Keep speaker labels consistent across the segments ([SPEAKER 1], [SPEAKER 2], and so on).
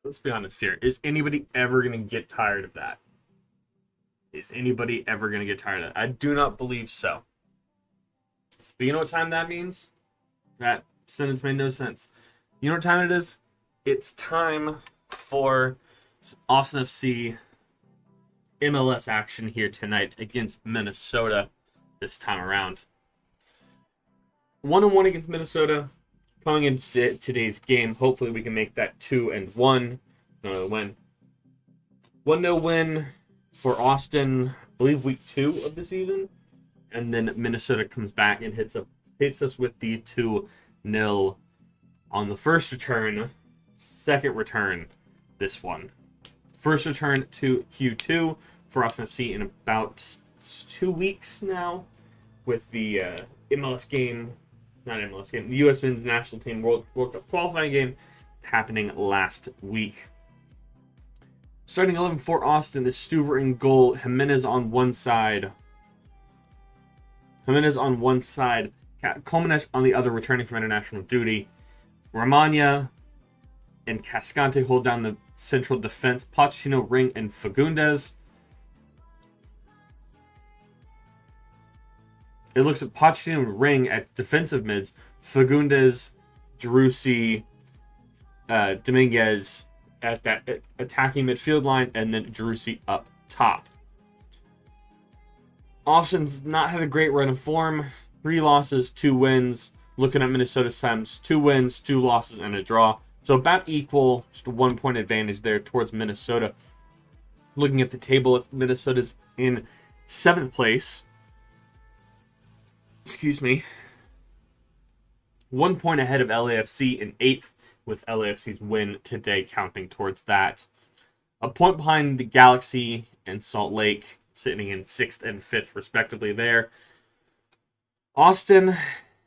[SPEAKER 1] let's be honest here. Is anybody ever going to get tired of that? Is anybody ever going to get tired of that? I do not believe so. But you know what time that means? That sentence made no sense. You know what time it is? It's time for some Austin FC MLS action here tonight against Minnesota this time around. 1-1 against Minnesota. Coming into today's game, hopefully we can make that 2-1. No win. 1-0 win for Austin, I believe week 2 of the season. And then Minnesota comes back and hits us with the 2-0 on the first return. Second return, this one. First return to Q2 for Austin FC in about 2 weeks now with the MLS game. Not MLS game, the USMNT national team World Cup qualifying game happening last week. Starting 11 for Austin is Stuver in goal, Jimenez on one side. Kolmanesh on the other, returning from international duty. Romagna and Cascante hold down the central defense. Pochettino, Ring, and Fagundes. It looks at Pochettino and Ring at defensive mids. Fagundes, Driussi, Dominguez at that attacking midfield line, and then Driussi up top. Austin's not had a great run of form. 3 losses, 2 wins. Looking at Minnesota's times, 2 wins, 2 losses, and a draw. So about equal, just a 1-point advantage there towards Minnesota. Looking at the table, Minnesota's in 7th place. 1 point ahead of LAFC in 8th, with LAFC's win today counting towards that. A point behind the Galaxy and Salt Lake, sitting in 6th and 5th respectively there. Austin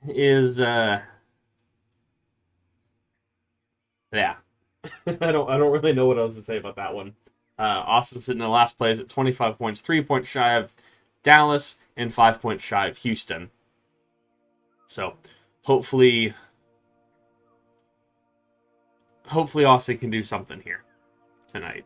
[SPEAKER 1] is yeah. I don't really know what else to say about that one. Austin's sitting in last place at 25 points, 3 points shy of Dallas, and 5 points shy of Houston. So hopefully Austin can do something here tonight.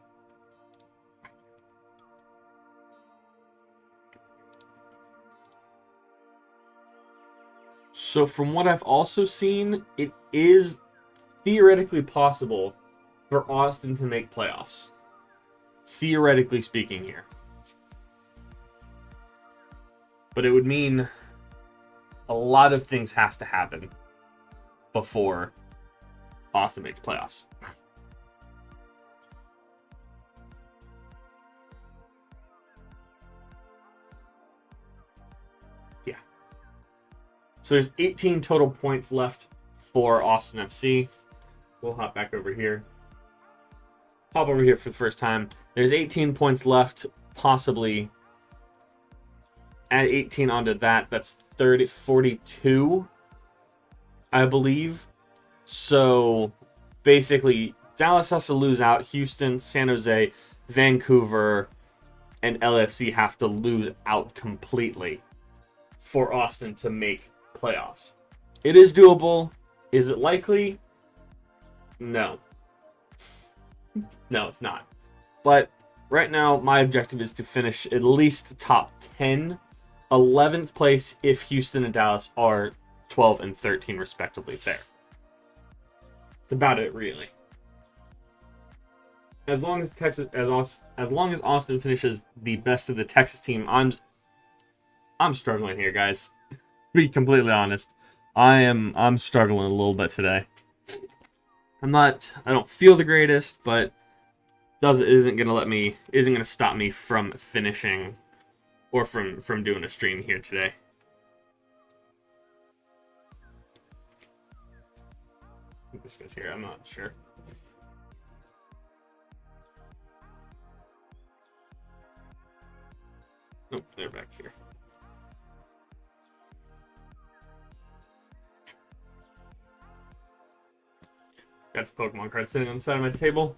[SPEAKER 1] So from what I've also seen, it is theoretically possible for Austin to make playoffs. Theoretically speaking here. But it would mean a lot of things has to happen before Austin makes playoffs. Yeah. So there's 18 total points left for Austin FC. We'll hop back over here. Hop over here for the first time. There's 18 points left, possibly. Add 18 onto that. That's 42, I believe. So basically, Dallas has to lose out. Houston, San Jose, Vancouver, and LFC have to lose out completely for Austin to make playoffs. It is doable. Is it likely? No. No, it's not. But right now, my objective is to finish at least top 10. 11th place if Houston and Dallas are 12 and 13 respectively there. It's about it, really. As long as Austin finishes the best of the Texas team, I'm struggling here, guys. To be completely honest, I'm struggling a little bit today. I don't feel the greatest, but isn't gonna stop me from finishing or from doing a stream here today. I think this goes here, I'm not sure. Nope, they're back here. Got some Pokemon cards sitting on the side of my table.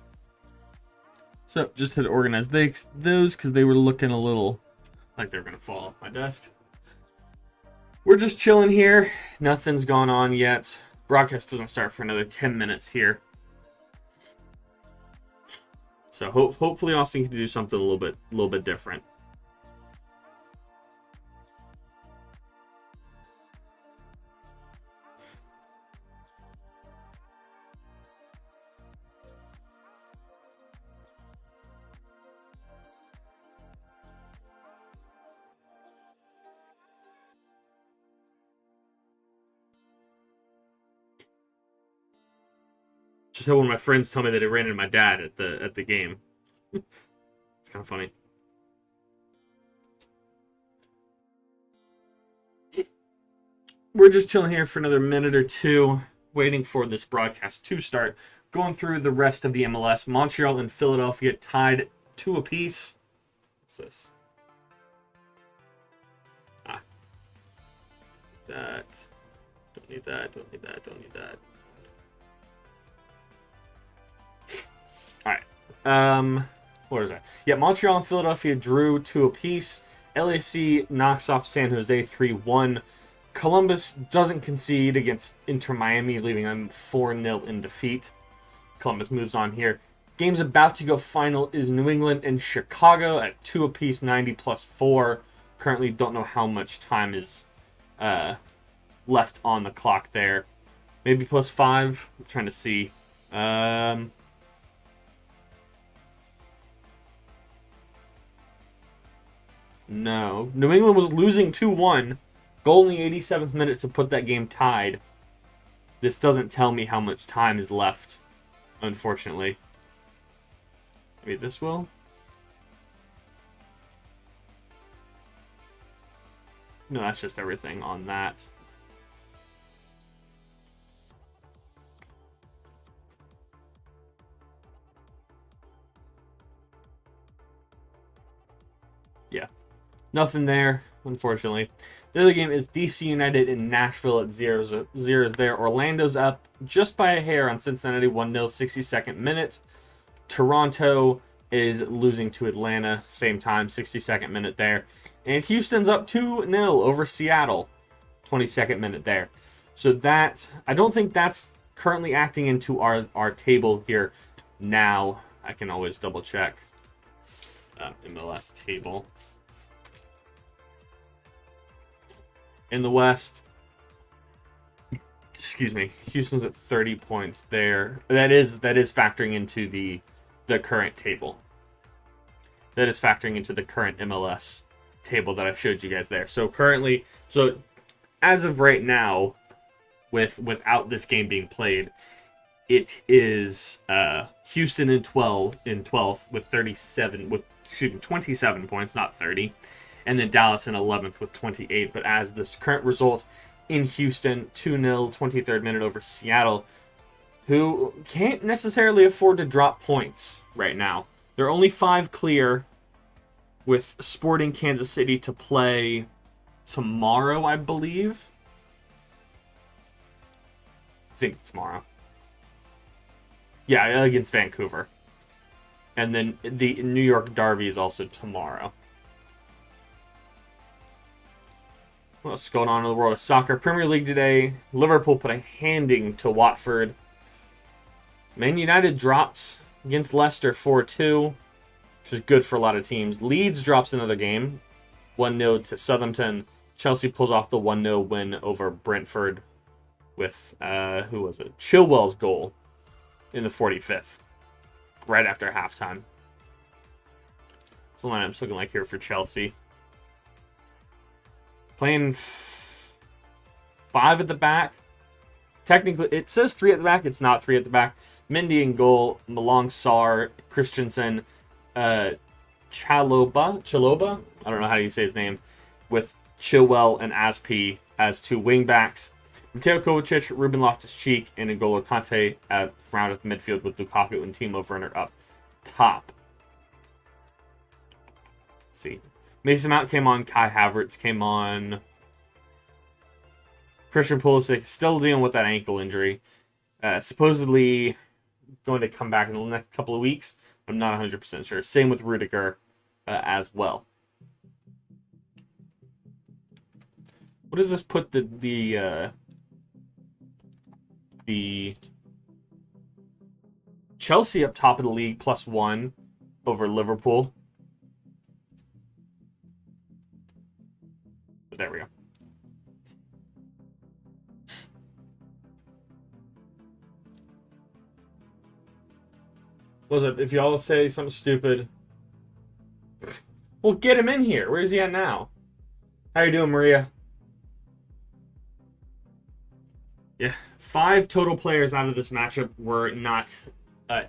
[SPEAKER 1] So just had to organize those because they were looking a little like they're gonna fall off my desk. We're just chilling here. Nothing's gone on yet. Broadcast doesn't start for another 10 minutes here. So hopefully Austin can do something a little bit different. Just had one of my friends tell me that it ran into my dad at the game. It's kind of funny. We're just chilling here for another minute or two, waiting for this broadcast to start. Going through the rest of the MLS. Montreal and Philadelphia tied 2 apiece. What's this? That. Don't need that. Don't need that. Don't need that. All right. What is that? Yeah, Montreal and Philadelphia drew 2 apiece. LAFC knocks off San Jose 3-1. Columbus doesn't concede against Inter Miami, leaving them 4-0 in defeat. Columbus moves on here. Game's about to go final is New England and Chicago at 2 apiece, 90 plus 4. Currently don't know how much time is left on the clock there. Maybe plus 5. I'm trying to see. No. New England was losing 2-1. Goal in the 87th minute to put that game tied. This doesn't tell me how much time is left, unfortunately. Maybe this will? No, that's just everything on that. Yeah. Nothing there, unfortunately. The other game is DC United in Nashville at 0-0 there. Orlando's up just by a hair on Cincinnati, 1-0, 62nd minute. Toronto is losing to Atlanta, same time, 62nd minute there. And Houston's up 2-0 over Seattle, 22nd minute there. So that, I don't think that's currently acting into our table here now. I can always double check MLS table. In the West, excuse me, Houston's at 30 points there. That is factoring into the current table. That is factoring into the current MLS table that I showed you guys there. So currently, as of right now, without this game being played, it is Houston in 12th with 27 points, not 30. And then Dallas in 11th with 28. But as this current result in Houston, 2-0, 23rd minute over Seattle, who can't necessarily afford to drop points right now. They're only 5 clear with Sporting Kansas City to play tomorrow, I believe. I think tomorrow. Yeah, against Vancouver. And then the New York Derby is also tomorrow. What's going on in the world of soccer? Premier League today. Liverpool put a handing to Watford. Man United drops against Leicester 4-2, which is good for a lot of teams. Leeds drops another game, 1-0 to Southampton. Chelsea pulls off the 1-0 win over Brentford with, who was it? Chilwell's goal in the 45th, right after halftime. That's the lineup's looking like here for Chelsea. Playing 5 at the back. Technically, it says 3 at the back. It's not 3 at the back. Mendy in goal. Malong Sarr, Christensen, Chaloba. I don't know how you say his name. With Chilwell and Aspi as 2 wingbacks. Mateo Kovacic, Ruben Loftus-Cheek, and N'Golo Kante at round of midfield with Lukaku and Timo Werner up top. Let's see. Mason Mount came on. Kai Havertz came on. Christian Pulisic still dealing with that ankle injury. Supposedly going to come back in the next couple of weeks. I'm not 100% sure. Same with Rudiger as well. What does this put the Chelsea up top of the league +1. over Liverpool. But there we go. What's up? If y'all say something stupid, well, get him in here. Where's he at now? How you doing, Maria? Yeah, 5 total players out of this matchup were not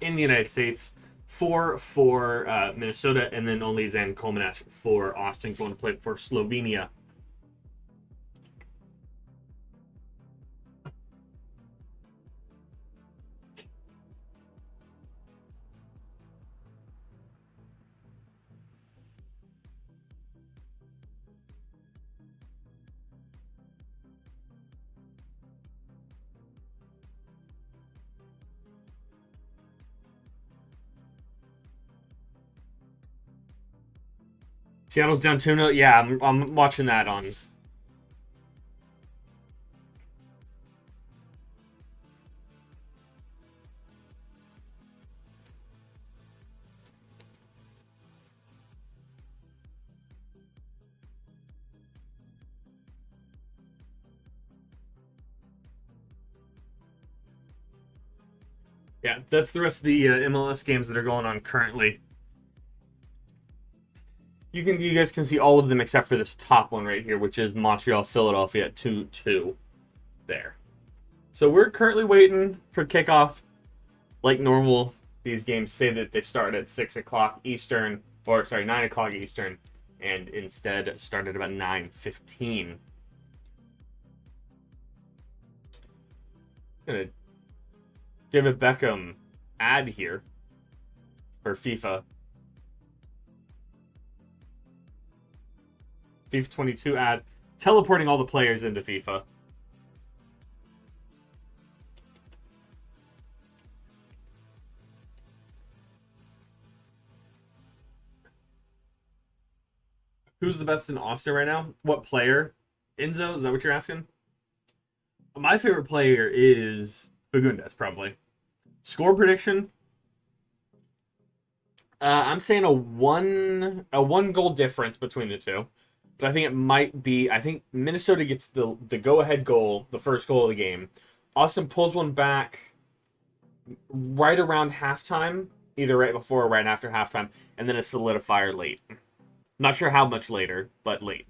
[SPEAKER 1] in the United States. 4 for Minnesota, and then only Zan Kolmanac for Austin going to play for Slovenia. Seattle's down 2-0. Yeah, I'm watching that on. Yeah, that's the rest of the MLS games that are going on currently. You guys can see all of them except for this top one right here, which is Montreal Philadelphia at 2-2 there. So we're currently waiting for kickoff. Like normal, these games say that they start at 6 o'clock Eastern, or sorry, 9 o'clock Eastern, and instead start at about 9:15. Gonna David Beckham ad here for FIFA. FIFA 22 ad, teleporting all the players into FIFA. Who's the best in Austin right now? What player? Enzo, is that what you're asking? My favorite player is Fagundes, probably. Score prediction? I'm saying a one goal difference between the two. But I think it might be. I think Minnesota gets the go-ahead goal, the first goal of the game. Austin pulls one back right around halftime, either right before or right after halftime, and then a solidifier late. Not sure how much later, but late.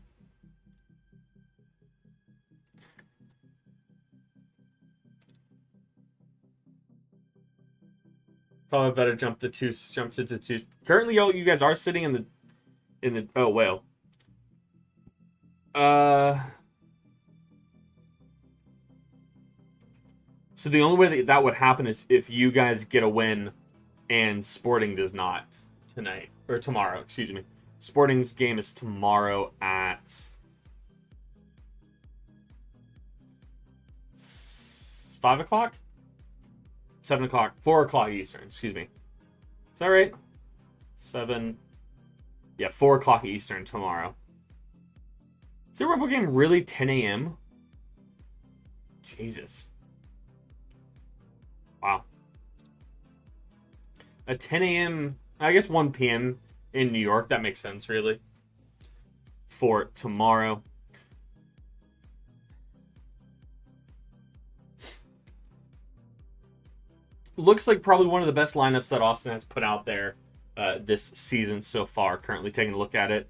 [SPEAKER 1] Probably better jump to the two. Currently, you guys are sitting in the. Oh, well. So the only way that would happen is if you guys get a win and Sporting does not tonight. Or tomorrow, excuse me. Sporting's game is tomorrow at 5 o'clock? 7 o'clock. 4 o'clock Eastern, excuse me. Is that right? 7. Yeah, 4 o'clock Eastern tomorrow. Is the Rebel game really 10 a.m.? Jesus. Wow. At 10 a.m., I guess 1 p.m. in New York, that makes sense, really. For tomorrow. Looks like probably one of the best lineups that Austin has put out there this season so far. Currently taking a look at it.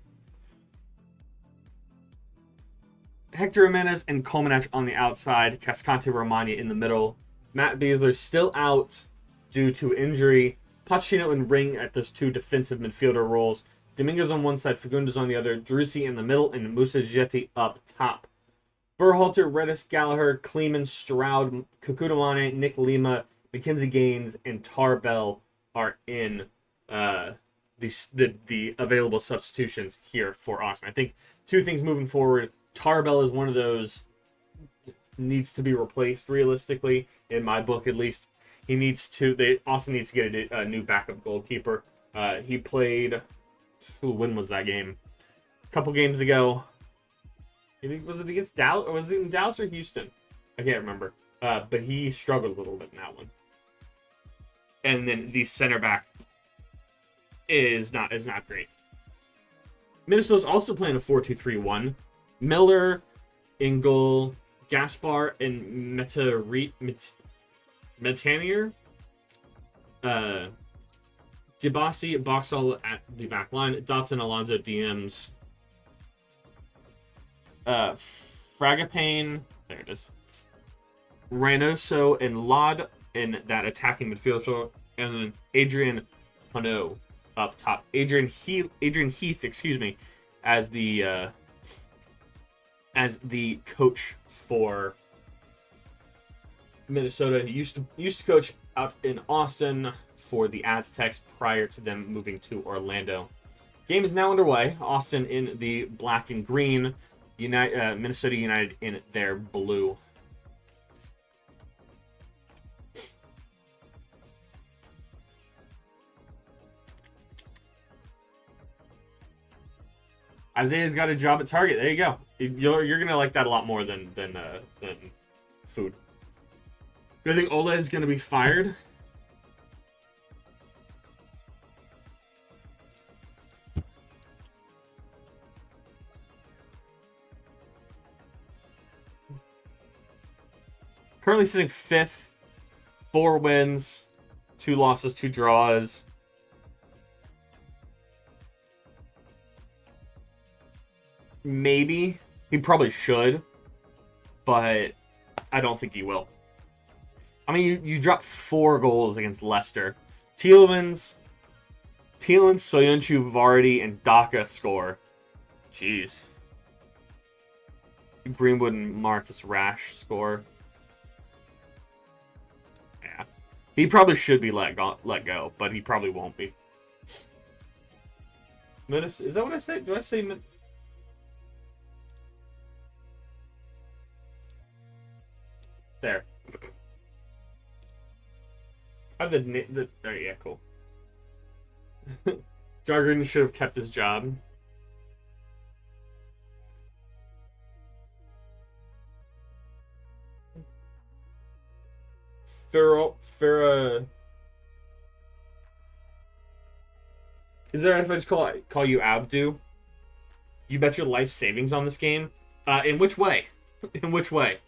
[SPEAKER 1] Hector Jimenez and Kolmanac on the outside. Cascante Romagna in the middle. Matt Beasler still out due to injury. Pochettino and Ring at those 2 defensive midfielder roles. Dominguez on one side, Fagundes on the other. Drusi in the middle, and Musa Jetti up top. Berhalter, Redis, Gallagher, Kleeman, Stroud, Kukutamane, Nick Lima, Mackenzie Gaines, and Tarbell are in the available substitutions here for Austin. I think 2 things moving forward. Tarbell is one of those needs to be replaced realistically, in my book at least. Austin needs to get a new backup goalkeeper. He played, when was that game? A couple games ago. Was it against Dallas? Or was it in Dallas or Houston? I can't remember. But he struggled a little bit in that one. And then the center back is not great. Minnesota's also playing a 4-2-3-1. Miller, in goal, Gaspar, and Metanier. Dibasi, Boxall at the back line. Dotson, Alonso, DMs. Fragapane, there it is. Reynoso and Lod in that attacking midfield, and then Adrian Hano up top. Adrian Heath, excuse me, as the coach for Minnesota. He used to coach out in Austin for the Aztecs prior to them moving to Orlando. Game is now underway. Austin in the black and green. Minnesota United in their blue. Isaiah's got a job at Target. There you go. You're gonna like that a lot more than food. Do you think Ola is gonna be fired? Currently sitting 5th, 4 wins, 2 losses, 2 draws. Maybe. He probably should, but I don't think he will. I mean, you dropped 4 goals against Leicester. Tielemans, Soyuncu, Vardy, and Daka score. Jeez. Greenwood and Marcus Rash score. Yeah. He probably should be let go, but he probably won't be. Is that what I say? Do I say... There. I have the oh yeah, cool. Jargon should have kept his job. Farah. Is there if I just call you Abdu? You bet your life savings on this game? In which way? In which way?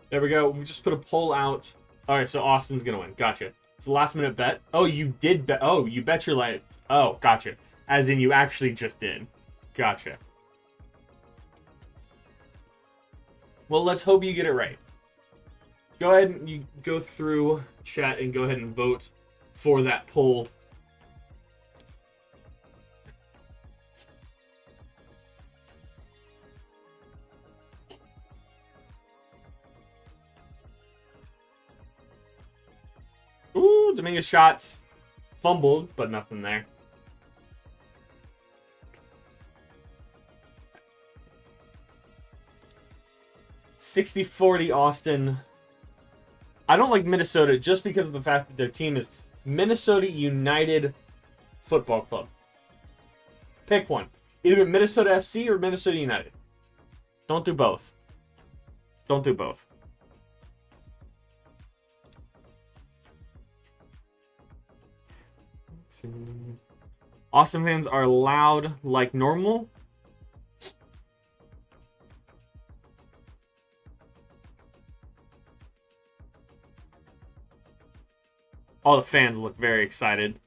[SPEAKER 1] There we go. We just put a poll out. All right, so Austin's gonna win. Gotcha. It's a last minute bet. Oh, you did bet. Oh, you bet your life. Oh, gotcha. As in, you actually just did. Gotcha. Well, let's hope you get it right. Go ahead and you go through chat and go ahead and vote for that poll. Ooh, Dominguez shots. Fumbled, but nothing there. $60-40 Austin. I don't like Minnesota just because of the fact that their team is Minnesota United Football Club. Pick one. Either Minnesota FC or Minnesota United. Don't do both. Don't do both. Austin fans are loud like normal. All the fans look very excited.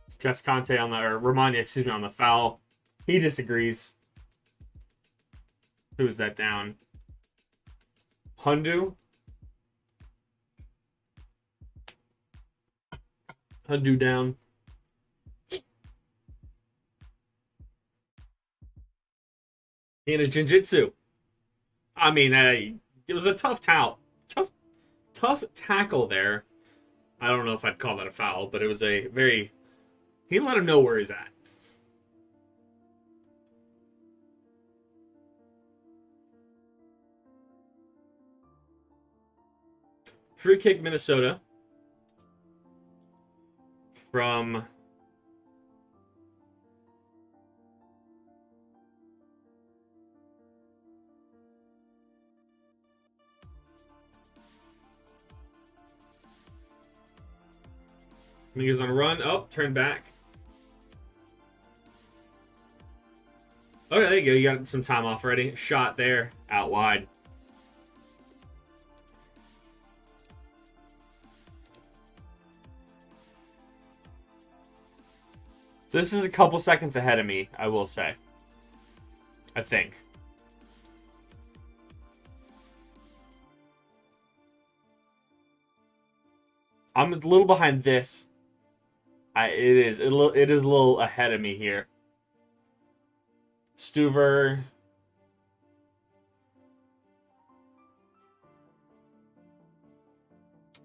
[SPEAKER 1] It's Cascante on the, or Romani, excuse me, on the foul. He disagrees. Who is that down? Hundu? Hundu down. In a jiu-jitsu. I mean, it was a tough tackle there. I don't know if I'd call that a foul, but it was a very... He let him know where he's at. Free kick, Minnesota. From... He's on a run. Oh, turn back. Okay, there you go. You got some time off already. Shot there. Out wide. So this is a couple seconds ahead of me, I will say. I think. I'm a little behind this. It is a little ahead of me here. Stuver.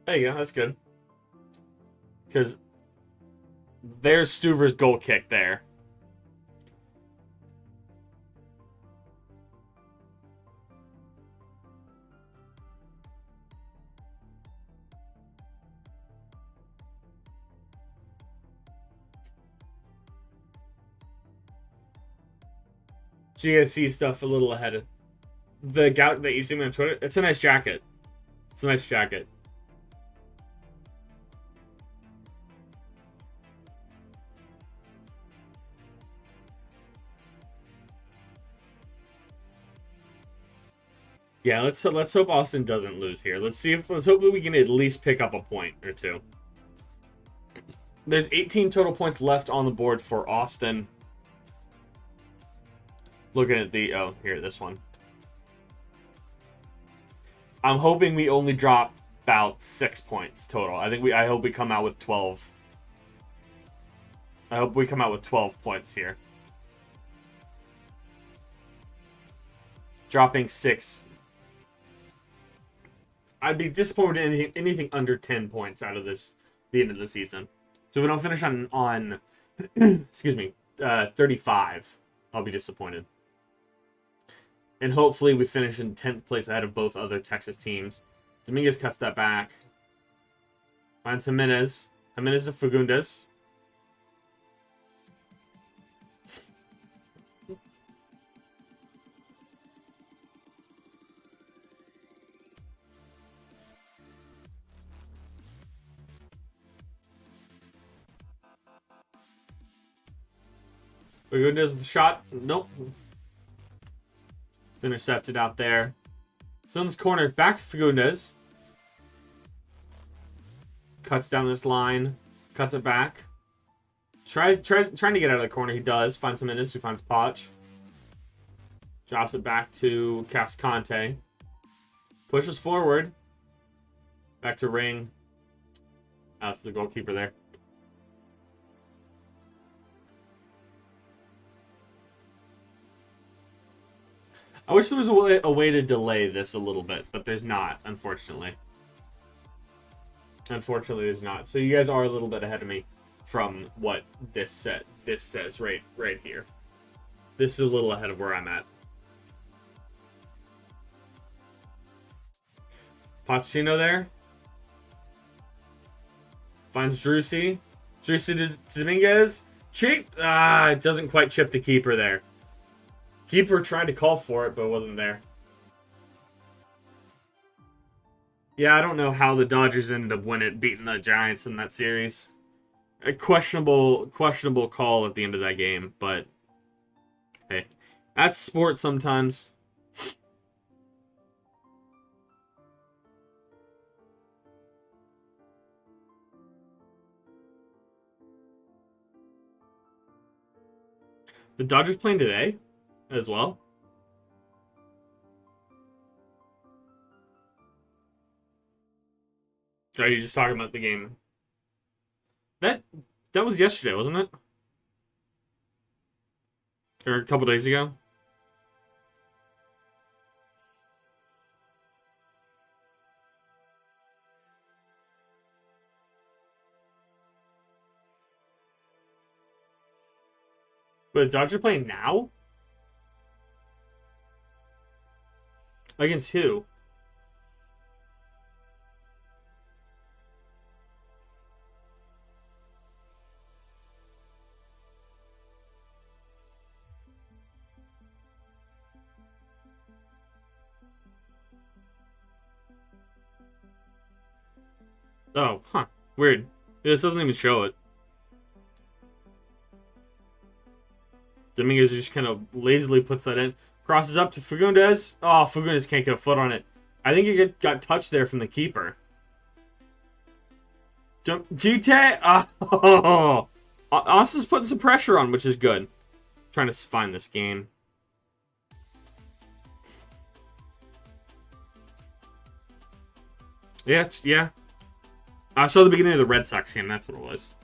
[SPEAKER 1] There you go. That's good. Because there's Stuver's goal kick there. So you guys see stuff a little ahead of the gout that you see me on Twitter. It's a nice jacket. It's a nice jacket. Yeah, let's hope Austin doesn't lose here. Let's hope that we can at least pick up a point or two. There's 18 total points left on the board for Austin. Looking at this one. I'm hoping we only drop about 6 points total. I hope we come out with 12. I hope we come out with 12 points here. Dropping 6. I'd be disappointed in anything under 10 points out of the end of the season. So if we don't finish on excuse me, 35, I'll be disappointed. And hopefully we finish in 10th place ahead of both other Texas teams. Dominguez cuts that back. Finds Jimenez. Jimenez to Fagundes. Fagundes with the shot. Nope. It's intercepted out there. Suns corner back to Fagundes. Cuts down this line. Cuts it back. Trying to get out of the corner. He does. Finds some minutes. He finds Poch. Drops it back to Cascante. Pushes forward. Back to Ring. Out to the goalkeeper there. I wish there was a way to delay this a little bit, but there's not, unfortunately. Unfortunately, there's not. So you guys are a little bit ahead of me from what this says right here. This is a little ahead of where I'm at. Pochettino there. Finds Drusi. Drusi to Dominguez. Cheap. It doesn't quite chip the keeper there. Keeper tried to call for it, but it wasn't there. Yeah, I don't know how the Dodgers ended up beating the Giants in that series. A questionable call at the end of that game, but hey, that's sports sometimes. The Dodgers playing today as well. Are you just talking about the game? That was yesterday, wasn't it? Or a couple days ago? But the Dodgers are playing now? Against who? Oh, huh. Weird. This doesn't even show it. Dominguez just kind of lazily puts that in. Crosses up to Fagundes. Oh, Fagundes can't get a foot on it. I think it got touched there from the keeper. Gite! Oh! Austin's putting some pressure on, which is good. Trying to find this game. Yeah, yeah. I saw the beginning of the Red Sox game. That's what it was.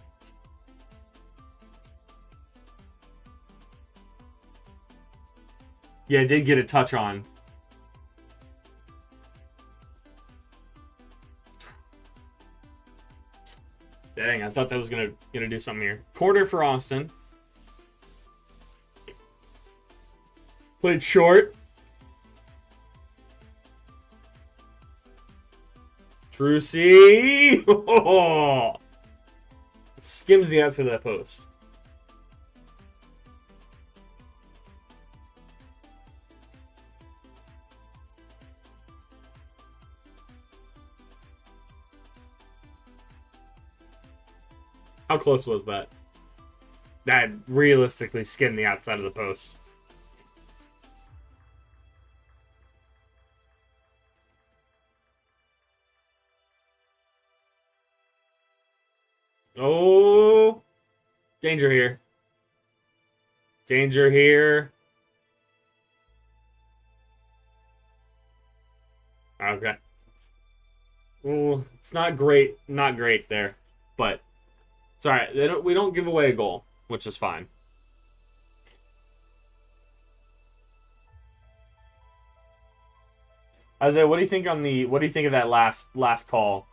[SPEAKER 1] Yeah, it did get a touch on. Dang, I thought that was gonna do something here. Corner for Austin. Played short. Trucy. Oh! Skims the outside of that post. How close was that? That realistically skimmed the outside of the post. Oh! Danger here. Danger here. Okay. Ooh, it's not great. Not great there. But it's alright. We don't give away a goal, which is fine. Isaiah, what do you think of that last call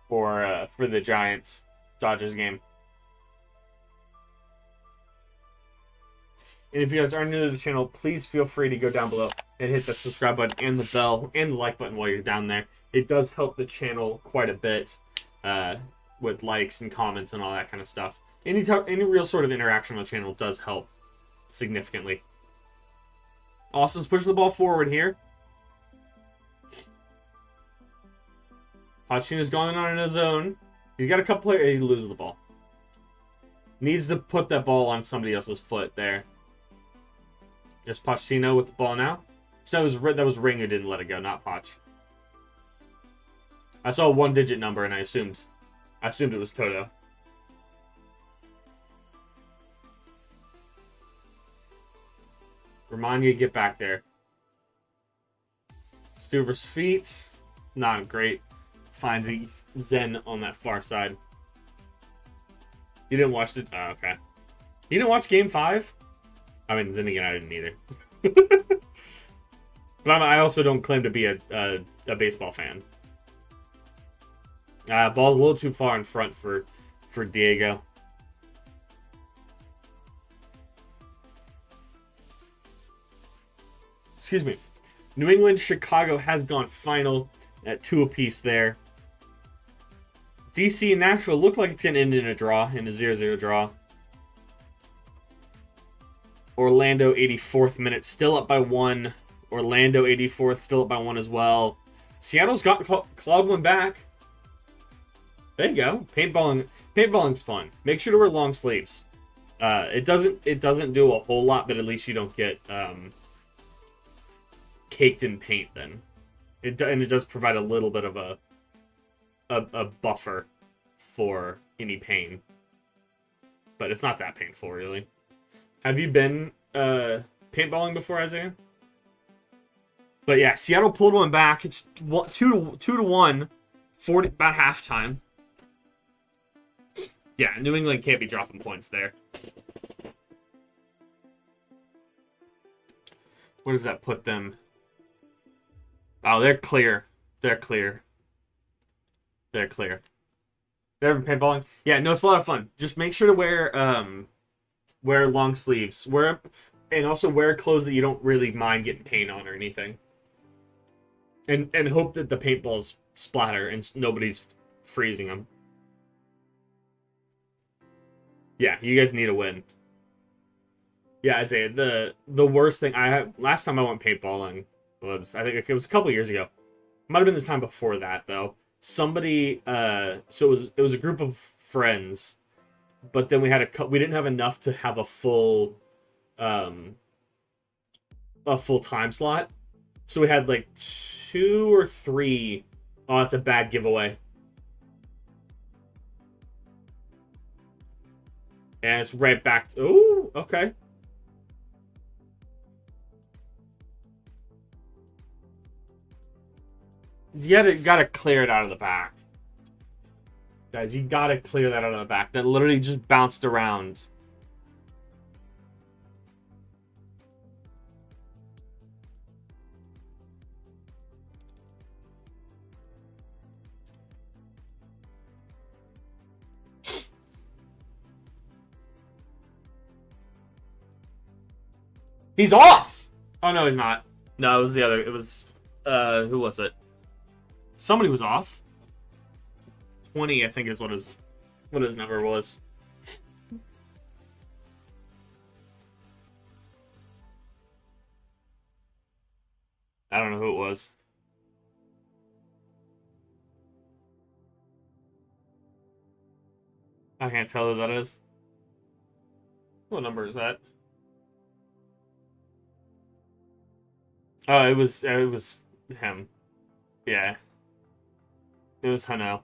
[SPEAKER 1] for the Giants Dodgers game? And if you guys are new to the channel, please feel free to go down below and hit the subscribe button and the bell and the like button while you're down there. It does help the channel quite a bit with likes and comments and all that kind of stuff. Any real sort of interaction on the channel does help significantly. Austin's pushing the ball forward here. Pacino's going on in his own. He's got a couple players. He loses the ball. Needs to put that ball on somebody else's foot there. There's Pacino with the ball now. So that was Ring who didn't let it go, not Poch. I saw a one-digit number and I assumed it was Toto. Romagna, get back there. Stuver's feet. Not great. Finds Zen on that far side. You didn't watch the... Oh, okay. You didn't watch Game 5? I mean, then again, I didn't either. But I also don't claim to be a baseball fan. Ball's a little too far in front for Diego. Excuse me. New England, Chicago has gone final at 2 apiece there. DC and Nashville look like it's going to end in a draw, in a 0-0 draw. Orlando, 84th minute, still up by 1. Orlando, 84th, still up by 1 as well. Seattle's got clawed one back. There you go. Paintballing's fun. Make sure to wear long sleeves. It doesn't do a whole lot, but at least you don't get caked in paint then. It does provide a little bit of a buffer for any pain. But it's not that painful, really. Have you been paintballing before, Isaiah? But yeah, Seattle pulled one back. It's 2-1, 40 about halftime. Yeah, New England can't be dropping points there. Where does that put them? Oh, they're clear. They're clear. They're clear. They're paintballing. Yeah, no, it's a lot of fun. Just make sure to wear Wear long sleeves. And also wear clothes that you don't really mind getting paint on or anything. And hope that the paintballs splatter and nobody's freezing them. Yeah, you guys need a win. Yeah, I say the worst thing I had last time I went paintballing was, I think it was a couple years ago. Might have been the time before that though. Somebody so it was a group of friends, but then we didn't have enough to have um a full time slot. So we had like 2 or 3. Oh, it's a bad giveaway. And it's right back to, ooh, okay. You gotta clear it out of the back. Guys, you gotta clear that out of the back. That literally just bounced around. He's off! Oh, no, he's not. No, it was the other. It was, who was it? Somebody was off. 20, I think, is what his number was. I don't know who it was. I can't tell who that is. What number is that? Oh, it was him. Yeah. It was Hano.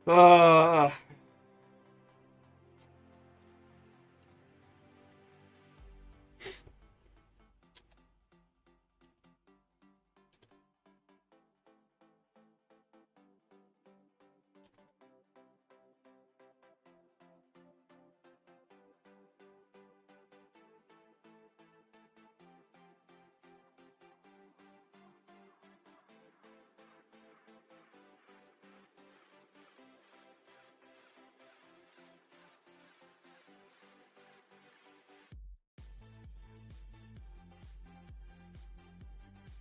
[SPEAKER 1] Uh,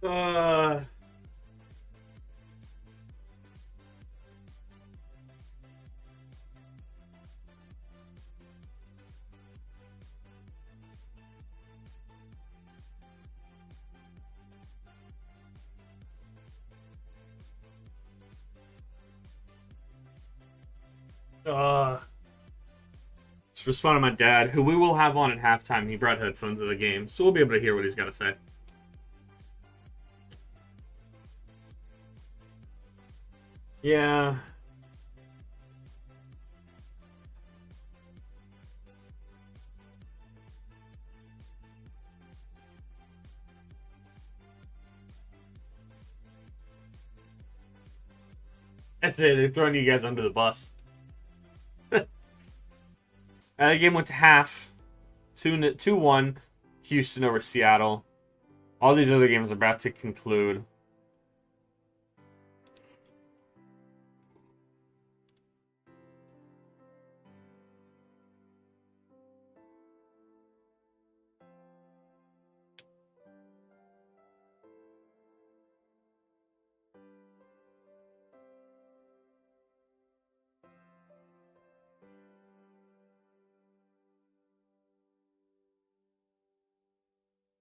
[SPEAKER 1] uh, uh, just respond to my dad, who we will have on at halftime. He brought headphones to the game, so we'll be able to hear what he's got to say. Yeah. That's it. They're throwing you guys under the bus. The game went to half. 2-1. Houston over Seattle. All these other games are about to conclude.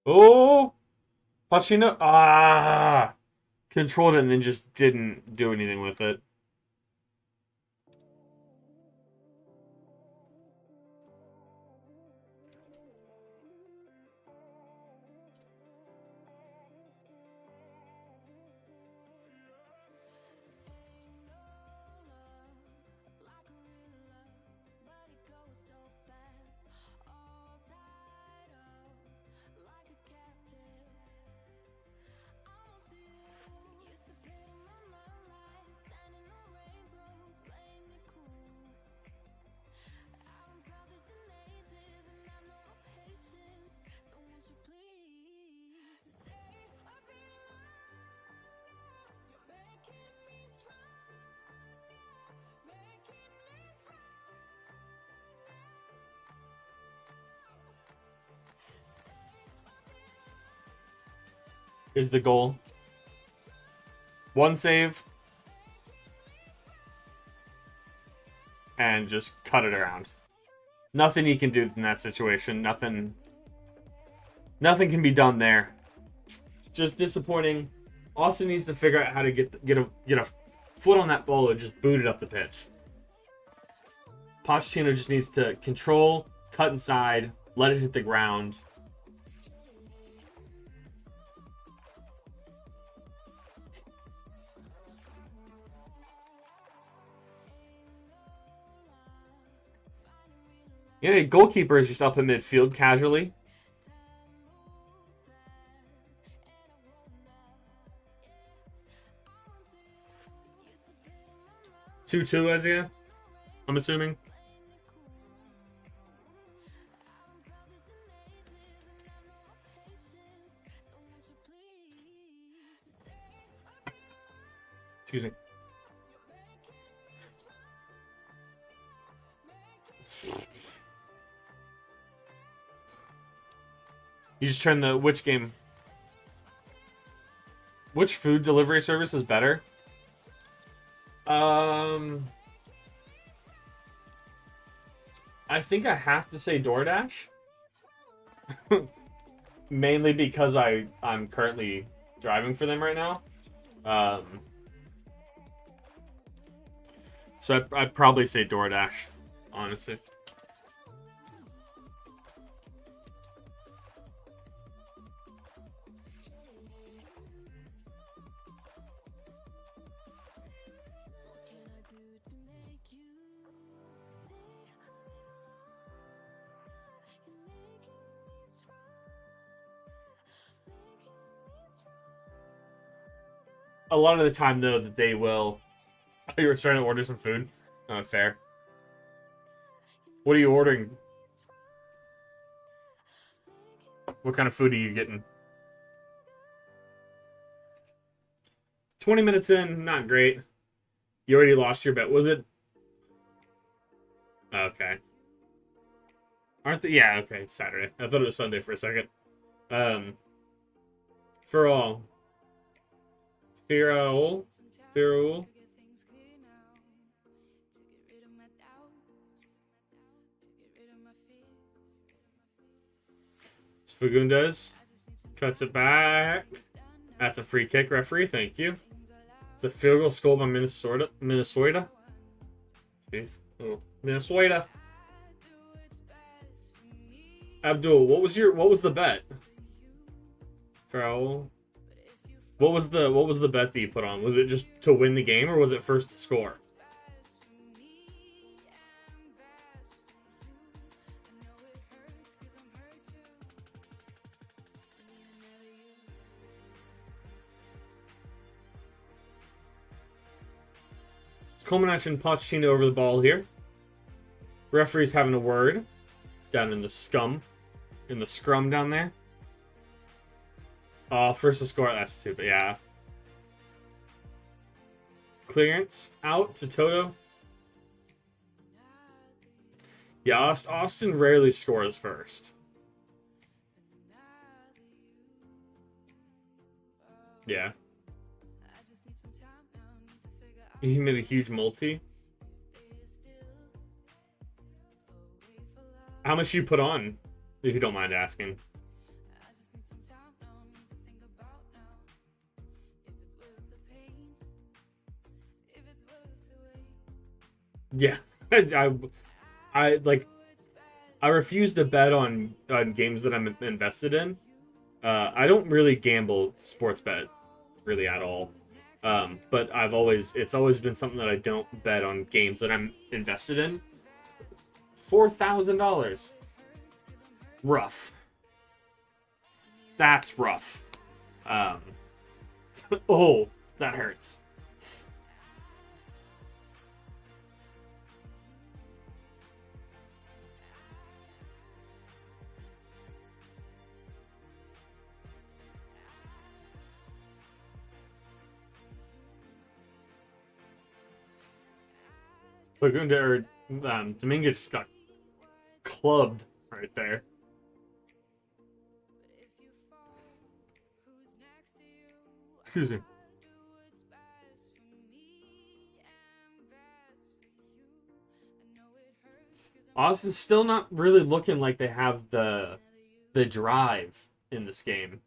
[SPEAKER 1] Oh! Pacino. Ah! Controlled it and then just didn't do anything with it. Here's the goal. One save. And just cut it around. Nothing he can do in that situation. Nothing can be done there. Just disappointing. Austin needs to figure out how to get a foot on that ball and just boot it up the pitch. Pochettino just needs to control, cut inside, let it hit the ground. Yeah, goalkeeper is just up in midfield casually. Two Isaiah, I'm assuming. Excuse me. You just turned the which game? Which food delivery service is better? I think I have to say DoorDash. Mainly because I'm currently driving for them right now. So I'd probably say DoorDash, honestly. A lot of the time, though, that they will... You were trying to order some food? Not fair. What are you ordering? What kind of food are you getting? 20 minutes in, not great. You already lost your bet. Was it? Okay. Aren't they? Yeah, okay, it's Saturday. I thought it was Sunday for a second. For all. Firaul. Fagundes cuts it back. That's a free kick, referee. Thank you. It's a field goal scored by Minnesota. Jeez. Oh, Minnesota. Abdul, what was the bet? Foul. What was the bet that you put on? Was it just to win the game, or was it first to score? Comaneci and Pochettino over the ball here. Referee's having a word down in the scrum down there. First to score, that's stupid, yeah. Clearance out to Toto. Yeah, Austin rarely scores first. Yeah. He made a huge multi. How much you put on, if you don't mind asking? Yeah, I refuse to bet on games that I'm invested in. I don't really gamble sports bet really at all. But it's always been something that I don't bet on games that I'm invested in. $4,000. Rough. That's rough. Oh, that hurts. Dominguez got clubbed right there. Excuse me. Austin's still not really looking like they have the drive in this game.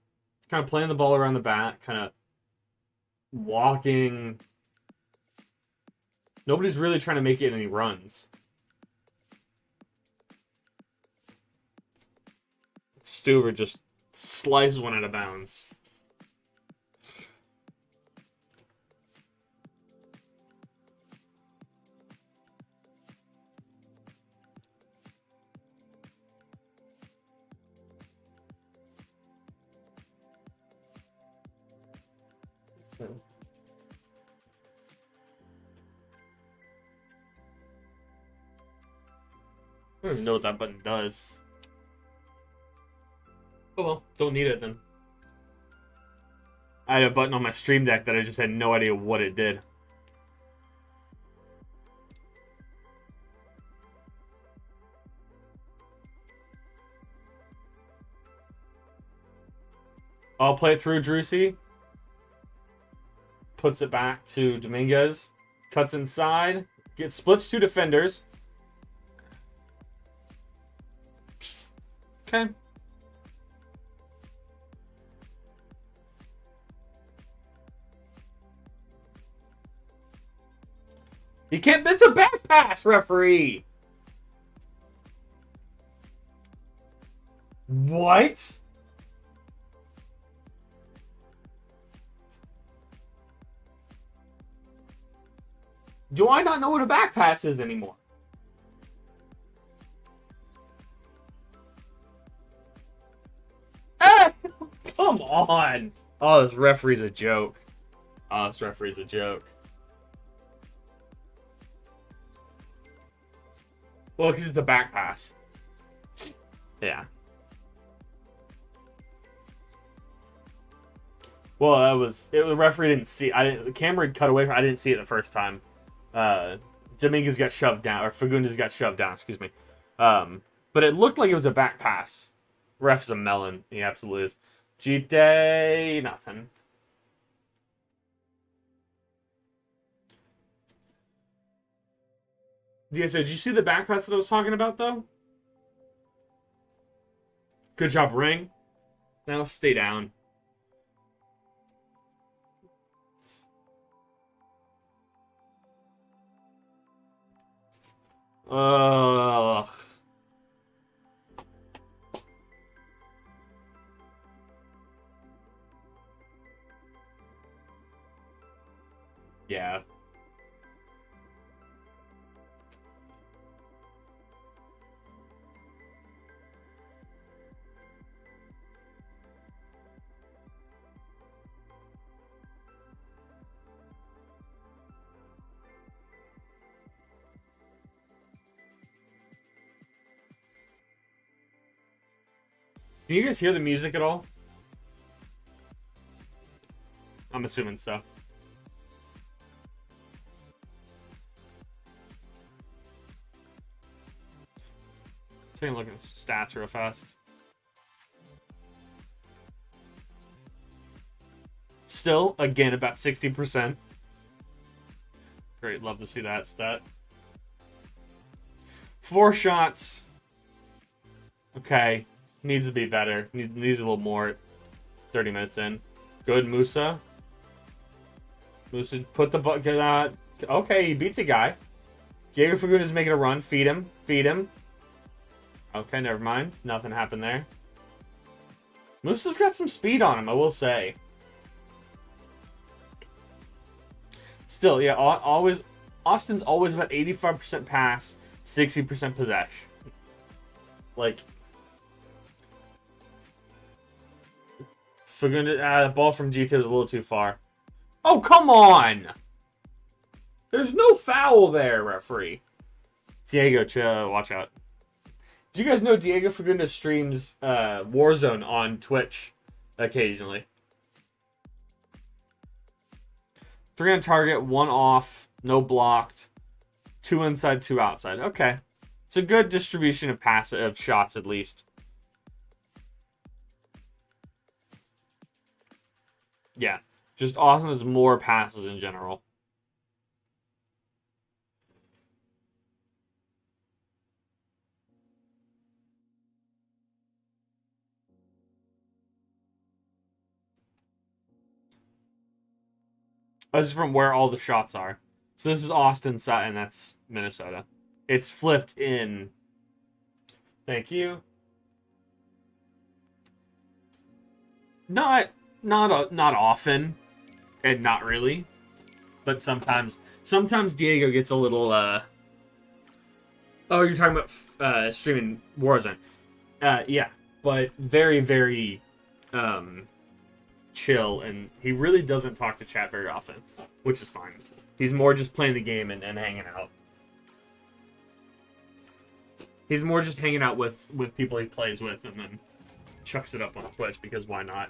[SPEAKER 1] Kind of playing the ball around the bat, kind of walking. Nobody's really trying to make it any runs. Stuver just sliced one out of bounds. I don't even know what that button does. Oh well, don't need it then. I had a button on my Stream Deck that I just had no idea what it did. I'll play it through Drusy. Puts it back to Dominguez. Cuts inside. Splits two defenders. Okay. You can't. It's a back pass, referee. What? Do I not know what a back pass is anymore? Ah! Come on. Oh, this referee's a joke. Oh, this referee's a joke. Well, because it's a back pass. Yeah. Well, the referee didn't see. The camera had cut away. I didn't see it the first time. Dominguez got shoved down, or Fagundes got shoved down. Excuse me. But it looked like it was a back pass. Ref's a melon. He absolutely is. Gite, nothing. Yeah, so did you see the back pass that I was talking about, though? Good job, Ring. Now stay down. Ugh. Yeah. Can you guys hear the music at all? I'm assuming so. Taking a look at the stats real fast. Still, again, about 60%. Great, love to see that stat. 4 shots. Okay. Needs to be better. Needs a little more. 30 minutes in. Good, Musa. Musa put the bucket out. Okay, he beats a guy. Diego Fagundes is making a run. Feed him. Feed him. Okay, never mind. Nothing happened there. Musa's got some speed on him, I will say. Still, yeah, always. Austin's always about 85% pass, 60% possession. Like, Fagundes, the ball from GT was a little too far. Oh, come on! There's no foul there, referee. Diego, chill, watch out. Do you guys know Diego Fagundes streams Warzone on Twitch occasionally? 3 on target, 1 off, no blocked, 2 inside, 2 outside. Okay. It's a good distribution of shots, at least. Yeah. Just Austin has more passes in general. This is from where all the shots are. So this is Austin side, and that's Minnesota. It's flipped in. Thank you. Not often, and not really, but sometimes Diego gets a little. Oh, you're talking about streaming Warzone. Yeah, but very very chill, and he really doesn't talk to chat very often, which is fine. He's more just playing the game and hanging out. He's more just hanging out with people he plays with, and then chucks it up on Twitch because why not?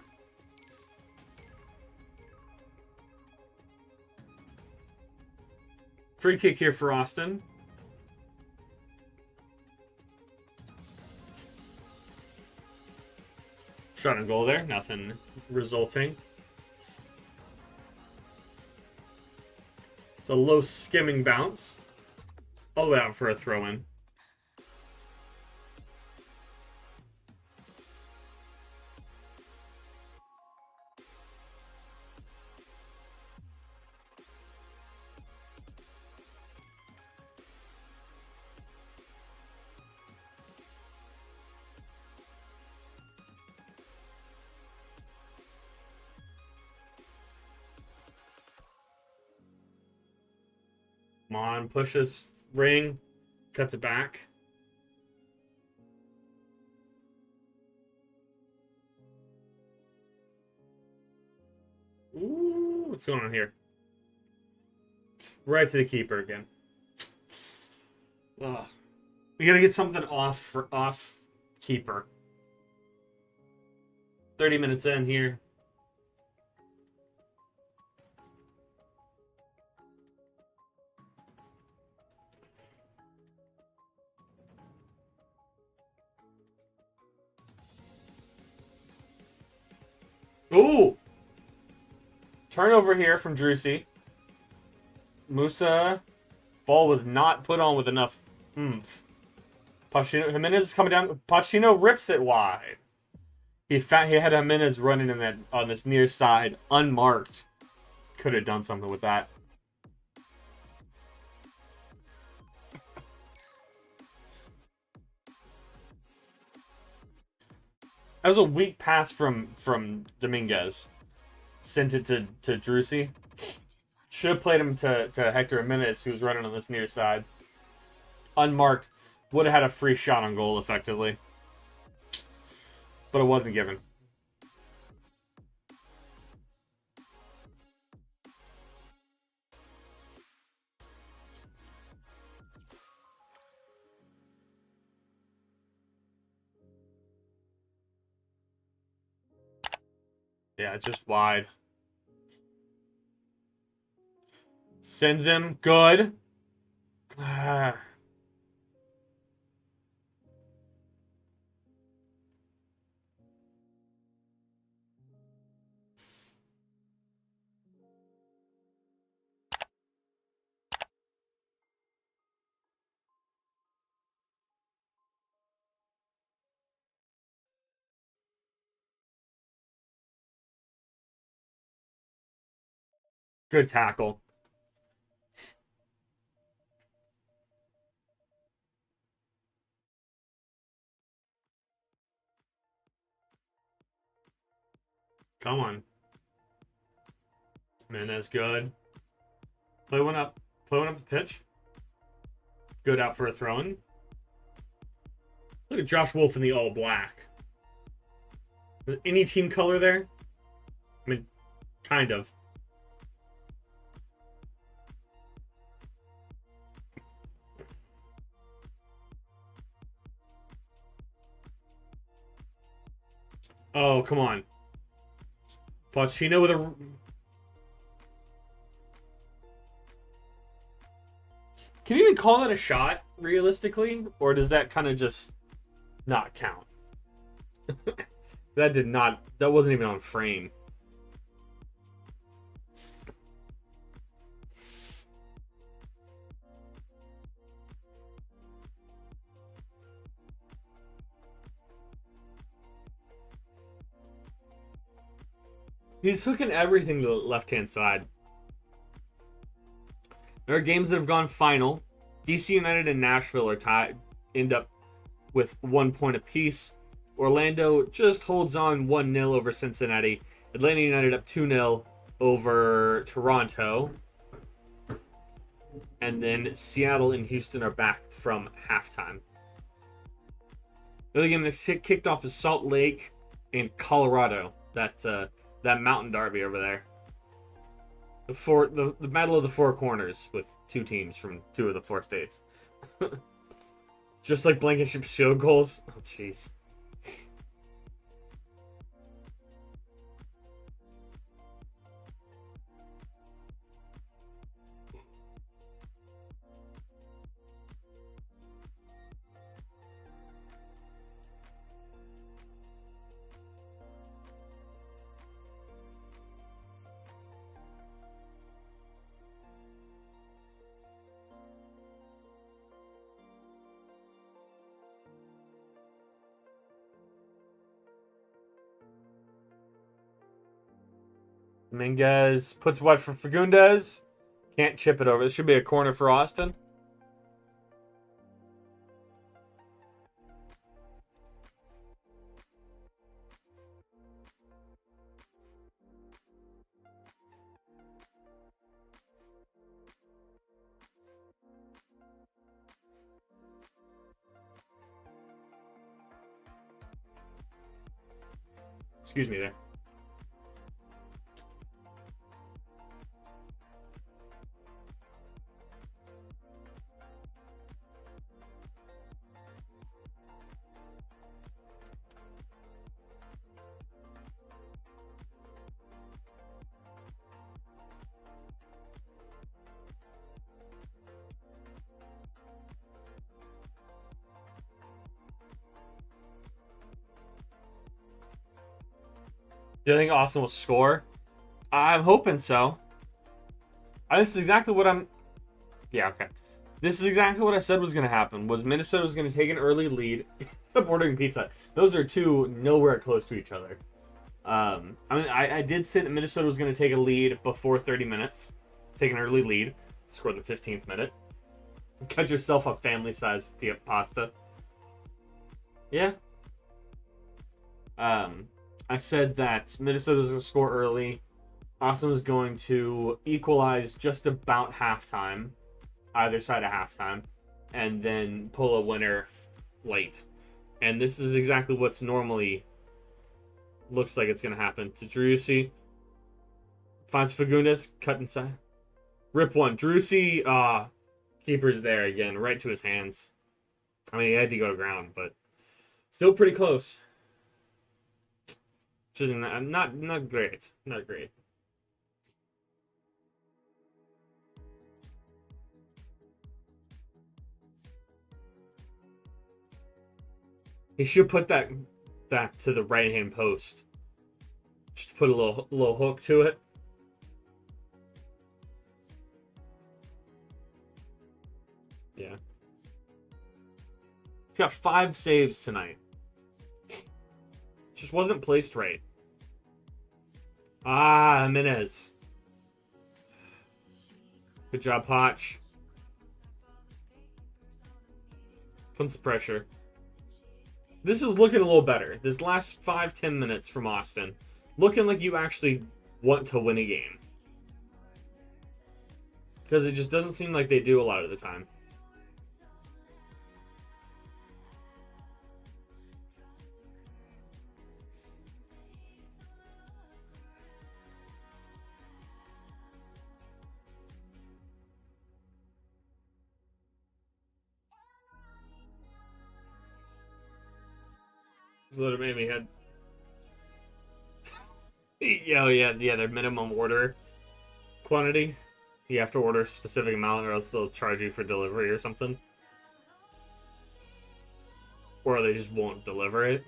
[SPEAKER 1] Free kick here for Austin. Shot and goal there. Nothing resulting. It's a low skimming bounce. All the way out for a throw-in. Come on, push this ring. Cuts it back. Ooh, what's going on here? Right to the keeper again. Ugh. We gotta get something off keeper. 30 minutes in here. Ooh! Turnover here from Drusy. Musa. Ball was not put on with enough oomph. Pochettino, Jimenez is coming down. Pochettino rips it wide. He had Jimenez running in that on this near side, unmarked. Could have done something with that. That was a weak pass from Dominguez. Sent it to Drusy. Should have played him to Hector Jimenez, who was running on this near side. Unmarked. Would have had a free shot on goal, effectively. But it wasn't given. Yeah, it's just wide. Sends him. Good. Good tackle. Come on. Man, that's good. Play one up. Play one up the pitch. Good out for a throw-in. Look at Josh Wolf in the all black. Any team color there? I mean, kind of. Oh, come on. Pochettino with a... Can you even call that a shot, realistically? Or does that kind of just not count? That did not... That wasn't even on frame. He's hooking everything to the left-hand side. There are games that have gone final. DC United and Nashville are tied, end up with 1 point apiece. Orlando just holds on 1-0 over Cincinnati. Atlanta United up 2-0 over Toronto. And then Seattle and Houston are back from halftime. The other game that kicked off is Salt Lake and Colorado. That mountain derby over there. The battle of the four corners with two teams from two of the four states. Just like Blankenship's field goals. Oh, jeez. Minguez puts what for Fagundes? Can't chip it over. This should be a corner for Austin. Excuse me there. Do you think Austin will score? I'm hoping so. This is exactly what I'm... Yeah, okay. This is exactly what I said was going to happen. Was Minnesota was going to take an early lead. I'm ordering pizza. Those are two nowhere close to each other. I did say that Minnesota was going to take a lead before 30 minutes. Take an early lead. Score the 15th minute. Cut yourself a family-sized pasta. Yeah. I said that Minnesota was going to score early. Austin was going to equalize just about halftime, either side of halftime, and then pull a winner late. And this is exactly what's normally looks like it's going to happen. To Driussi. Finds Fagundes, cut inside. Rip one. Driussi, keeper's there again, right to his hands. I mean, he had to go to ground, but still pretty close. Which is not great. Not great. He should put that to the right hand post. Just put a little hook to it. Yeah. He's got 5 saves tonight. Just wasn't placed right. Jimenez. Good job, Potch. Putting some pressure. This is looking a little better. This last 5-10 minutes from Austin. Looking like you actually want to win a game. Because it just doesn't seem like they do a lot of the time. So that made me had. Yeah, their minimum order quantity. You have to order a specific amount or else they'll charge you for delivery or something. Or they just won't deliver it.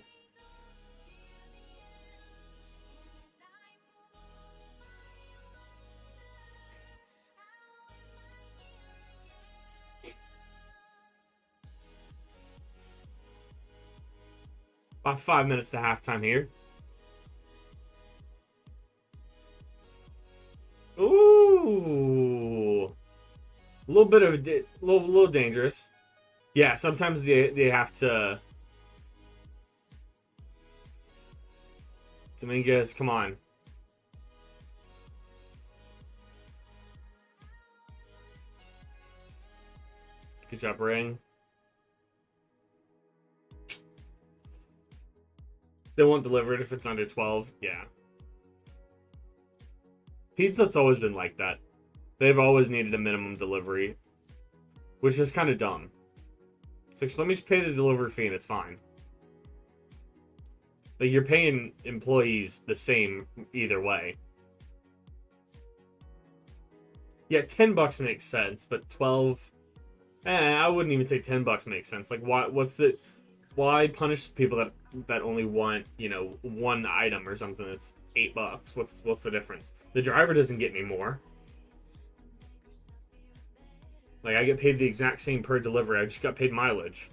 [SPEAKER 1] About 5 minutes to halftime here. A little bit of little dangerous. Yeah, sometimes they have to. Dominguez, come on. Good job, Ring. They won't deliver it if it's under 12. Yeah. Pizzat's alwa's been like that. They've always needed a minimum delivery, which is kind of dumb. So let me just pay the delivery fee and it's fine. Like, you're paying employees the same either way. Yeah, $10 makes sense, but 12. I wouldn't even say $10 makes sense. Like, why punish people that only want, you know, one item or something that's $8? What's the difference? The driver doesn't get any more. Like, I get paid the exact same per delivery. I just got paid mileage,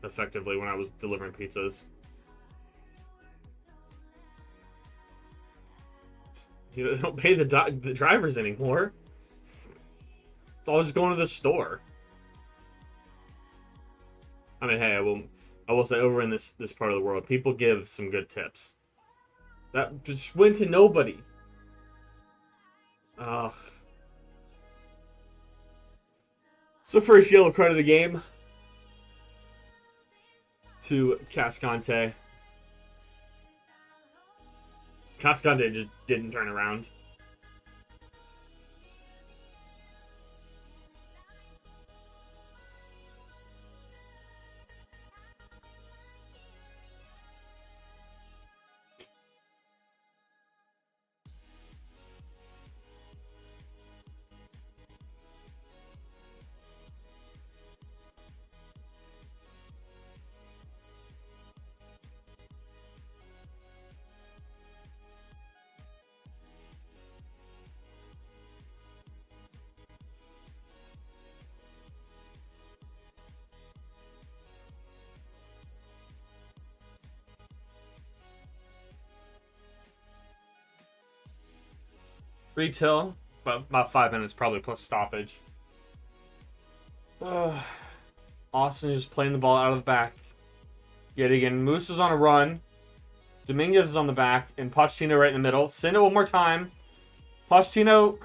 [SPEAKER 1] effectively, when I was delivering pizzas. You don't pay the drivers anymore. It's all just going to the store. I mean, hey, I will say, over in this part of the world, people give some good tips. That just went to nobody. Ugh. So first yellow card of the game to Cascante. Cascante just didn't turn around. Retail, about 5 minutes probably plus stoppage. Austin just playing the ball out of the back. Yet again, Moose is on a run. Dominguez is on the back, and Pochettino right in the middle. Send it one more time. Pochettino.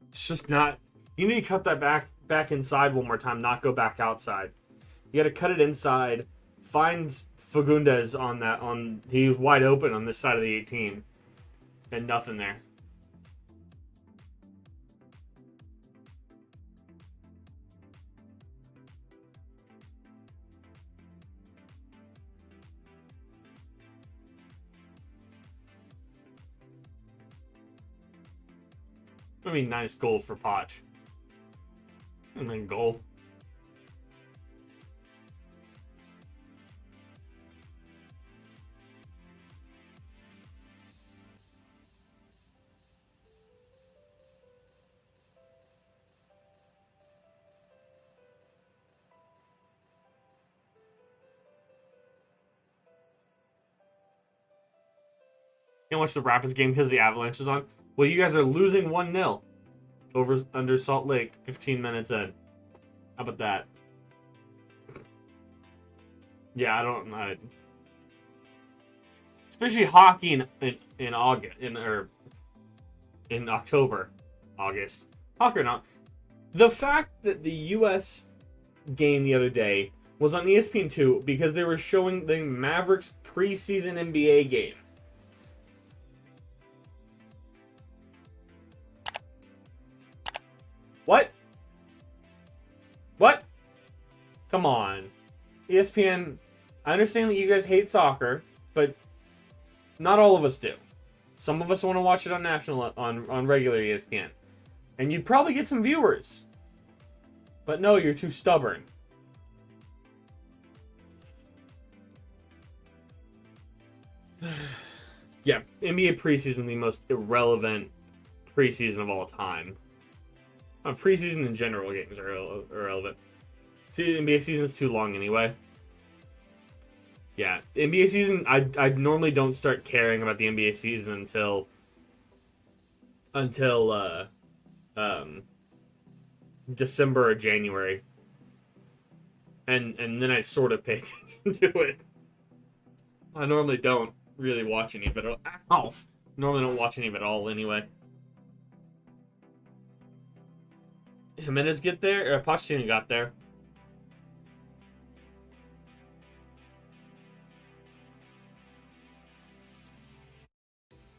[SPEAKER 1] It's just not. You need to cut that back inside one more time, not go back outside. You got to cut it inside. Find Fagundes on he's wide open on this side of the 18, and nothing there. I mean, nice goal for Poch. And then goal. Can't watch the Rapids game because the Avalanche is on. Well, you guys are losing 1-0 under Salt Lake 15 minutes in. How about that? Yeah, I don't know. Especially hockey in August in October, August. Hockey or not. The fact that the U.S. game the other day was on ESPN2 because they were showing the Mavericks preseason NBA game. What? What? Come on. ESPN, I understand that you guys hate soccer, but not all of us do. Some of us want to watch it on on regular ESPN. And you'd probably get some viewers. But no, you're too stubborn. Yeah, NBA preseason, the most irrelevant preseason of all time. Preseason in general games are irrelevant. See, NBA season's too long anyway. Yeah, the NBA season, I normally don't start caring about the NBA season until December or January. And then I sort of pay attention to it. I normally don't really watch any of it. Ow! Normally don't watch any of it all anyway. Jimenez get there? Or Pochettino got there.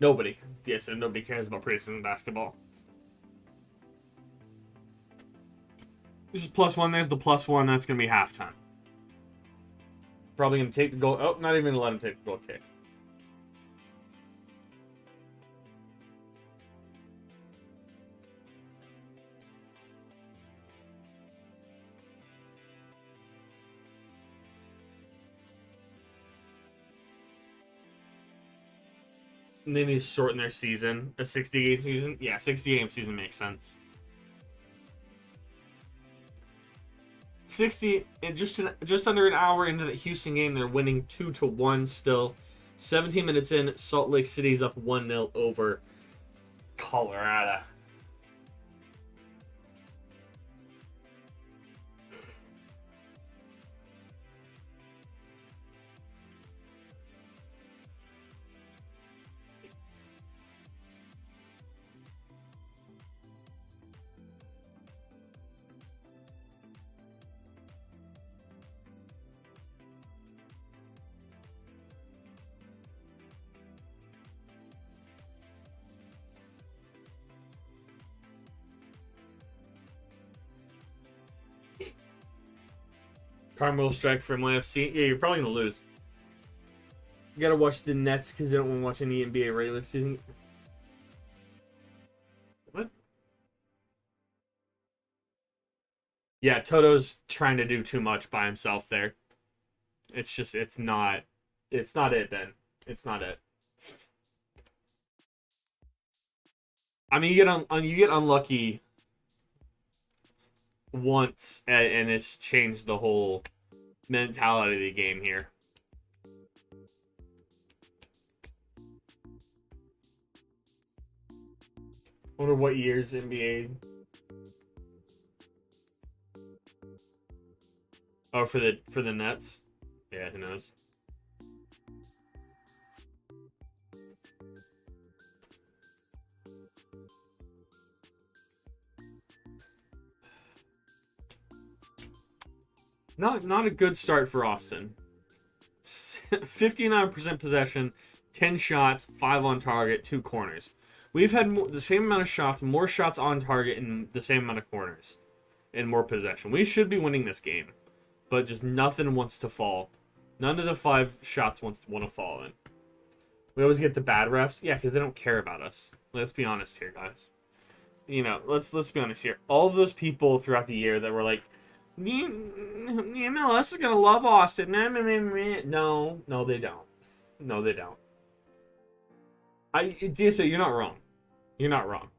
[SPEAKER 1] Nobody. Yeah, so nobody cares about preseason basketball. This is +1. There's the +1. That's going to be halftime. Probably going to take the goal. Oh, not even going to let him take the goal kick. And they need to shorten their season. A 60-game season? Yeah, 60-game season makes sense. 60, and just under an hour into the Houston game, they're winning 2-1 still. 17 minutes in, Salt Lake City's up 1-0 over Colorado. Carmel strike for MLFC. Yeah, you're probably going to lose. You got to watch the Nets because they don't want to watch any NBA regular season. What? Yeah, Toto's trying to do too much by himself there. It's just, it's not it, Ben. It's not it. I mean, you get unlucky once, and it's changed the whole mentality of the game here. I wonder what year's NBA. Oh, for the Nets? Yeah, who knows? Not a good start for Austin. 59% possession, 10 shots, 5 on target, 2 corners. We've had the same amount of shots, more shots on target, and the same amount of corners, and more possession. We should be winning this game, but just nothing wants to fall. None of the 5 shots want to fall in. We always get the bad refs, yeah, because they don't care about us. Let's be honest here, guys. You know, let's be honest here. All of those people throughout the year that were like, the MLS is gonna love Austin. No, they don't. No, they don't. DSO, you're not wrong. You're not wrong.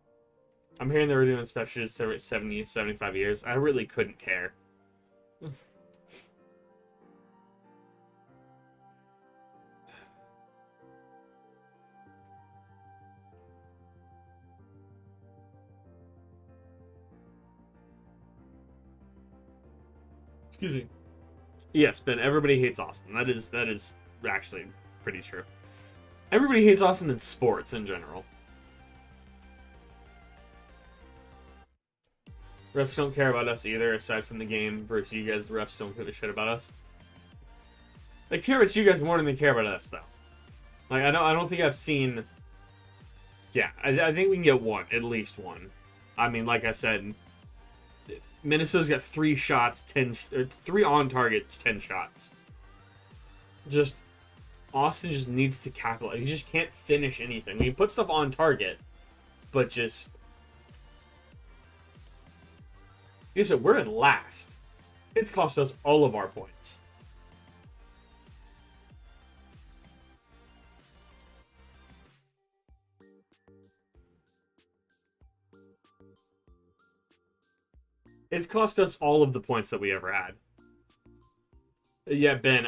[SPEAKER 1] I'm hearing they were doing specials every 70, 75 years. I really couldn't care. Excuse me. Yes, Ben, everybody hates Austin. That is actually pretty true. Everybody hates Austin in sports in general. Refs don't care about us either, aside from the game versus you guys. The refs don't give a shit about us. They care about you guys more than they care about us, though. Like, I don't think I've seen... Yeah, I think we can get one, at least one. I mean, like I said, Minnesota's got 3 shots, 3 on target, 10 shots. Just Austin just needs to capitalize. He just can't finish anything. He put stuff on target, but just. Like I said, we're in last. It's cost us all of our points. It's cost us all of the points that we ever had. Yeah, Ben,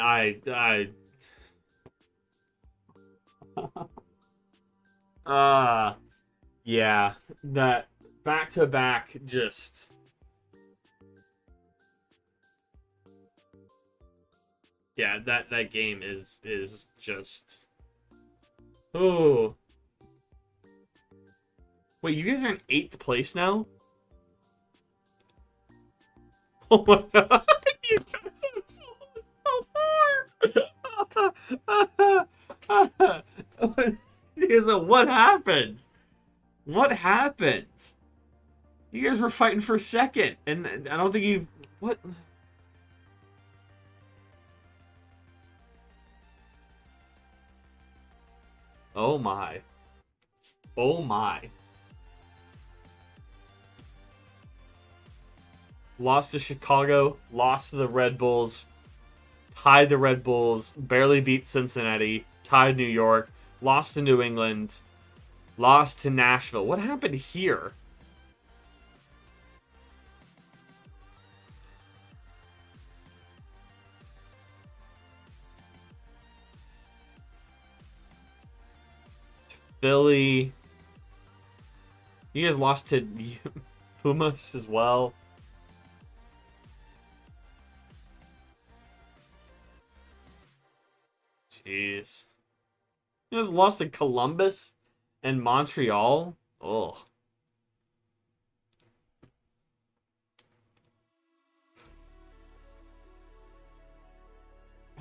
[SPEAKER 1] yeah, that back to back just. Yeah, that game is just. Oh. Wait, you guys are in 8th place now? Oh my god, you guys are falling so far! What happened? What happened? You guys were fighting for second, and I don't think you've... What? Oh my. Oh my. Lost to Chicago, lost to the Red Bulls, tied the Red Bulls, barely beat Cincinnati, tied New York, lost to New England, lost to Nashville. What happened here? Philly. You guys lost to Pumas as well. Jeez. You guys lost to Columbus and Montreal. Oh.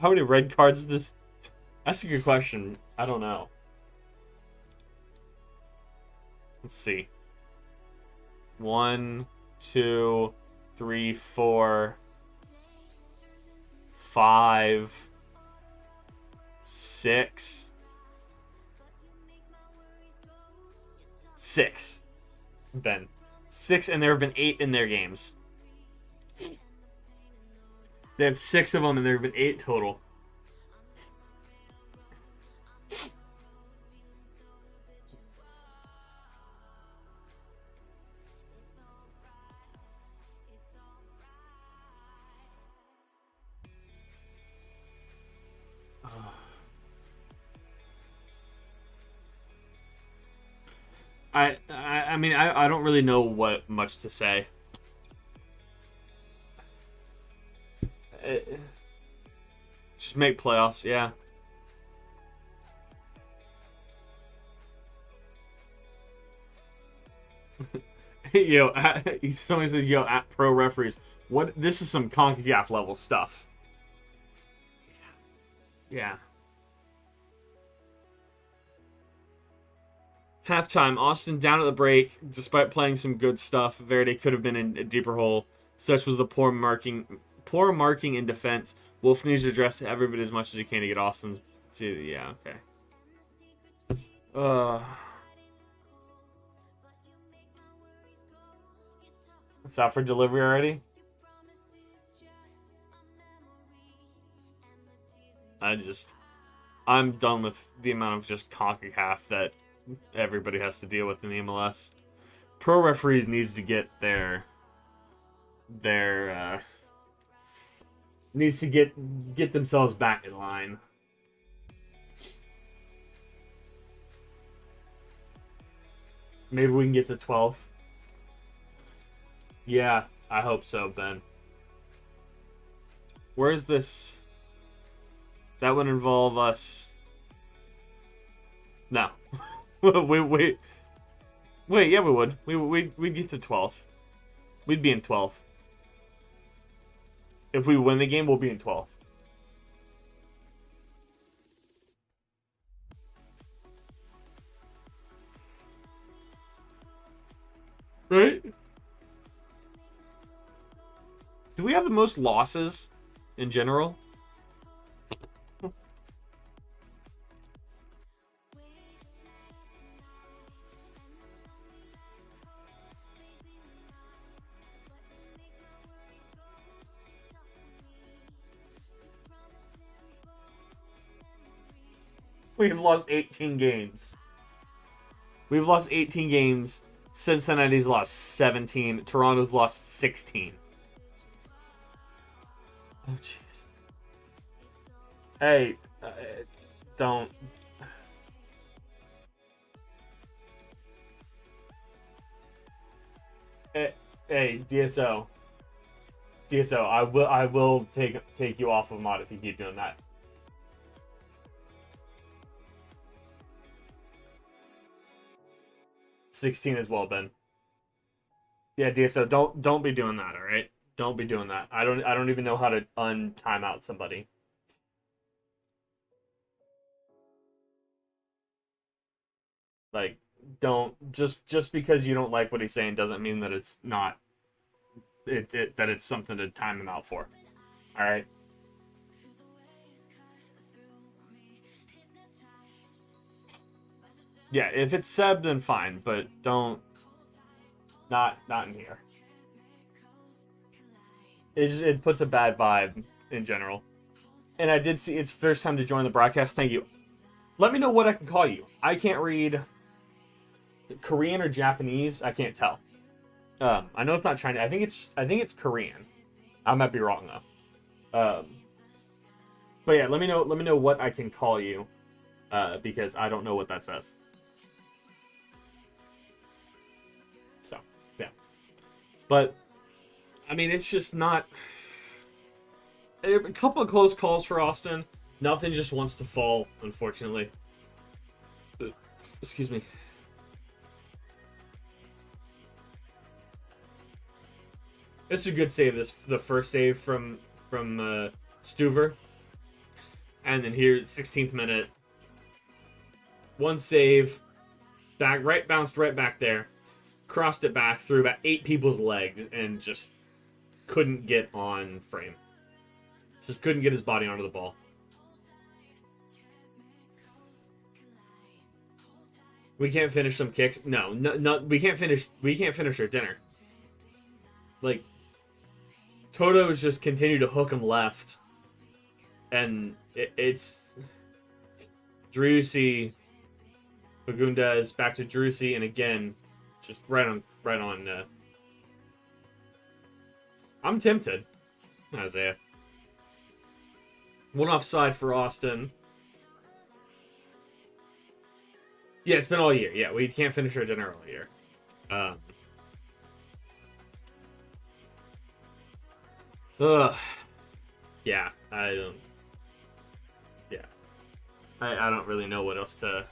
[SPEAKER 1] How many red cards is this? That's a good question. I don't know. Let's see. 1, 2, 3, 4, 5, 6. 6. Ben. 6, and there have been 8 in their games. They have 6 of them, and there have been 8 total. I mean, I don't really know what much to say. Just make playoffs, yeah. Yo, somebody says, yo, at pro referees. What? This is some CONCACAF level stuff. Yeah. Halftime, Austin down at the break. Despite playing some good stuff, Verde could have been in a deeper hole. Such was the poor marking in defense. Wolf needs to address everybody as much as he can to get Austin's to... Yeah, okay. It's out for delivery already? I'm done with the amount of just CONCACAF that everybody has to deal with in the MLS. Pro referees needs to get needs to get themselves back in line. Maybe we can get to 12th. Yeah, I hope so, Ben. Where's this? That would involve us. No. Wait, yeah, we would. We'd get to 12th. We'd be in 12th. If we win the game, we'll be in 12th. Right? Do we have the most losses in general? We've lost 18 games. We've lost 18 games. Cincinnati's lost 17. Toronto's lost 16. Oh, jeez. Hey, don't. Hey, DSO. DSO, I will take you off of mod if you keep doing that. $16 as well, Ben. Yeah, DSO, don't be doing that, all right? Don't be doing that. I don't even know how to un-time out somebody. Like, don't just because you don't like what he's saying doesn't mean that it's not that it's something to time him out for. All right. Yeah, if it's Seb, then fine, but don't. Not in here. It puts a bad vibe in general. And I did see it's first time to join the broadcast. Thank you. Let me know what I can call you. I can't read Korean or Japanese. I can't tell. I know it's not Chinese. I think it's Korean. I might be wrong though. But yeah, let me know what I can call you, because I don't know what that says. So yeah, but I mean it's just not. A couple of close calls for Austin. Nothing just wants to fall, unfortunately. Excuse me. It's a good save. The first save from Stuver, and then here's 16th minute. One save, bounced right back there, crossed it back through about 8 people's legs, and just couldn't get on frame. Just couldn't get his body onto the ball. We can't finish some kicks. No, we can't finish. We can't finish our dinner. Like, Toto's just continued to hook him left, and it's Driussi, Fagundes back to Driussi, and again, just right on. I'm tempted, Isaiah. One offside for Austin. Yeah, it's been all year. Yeah, we can't finish our dinner all year. Yeah, I don't. Yeah, I don't really know what else to.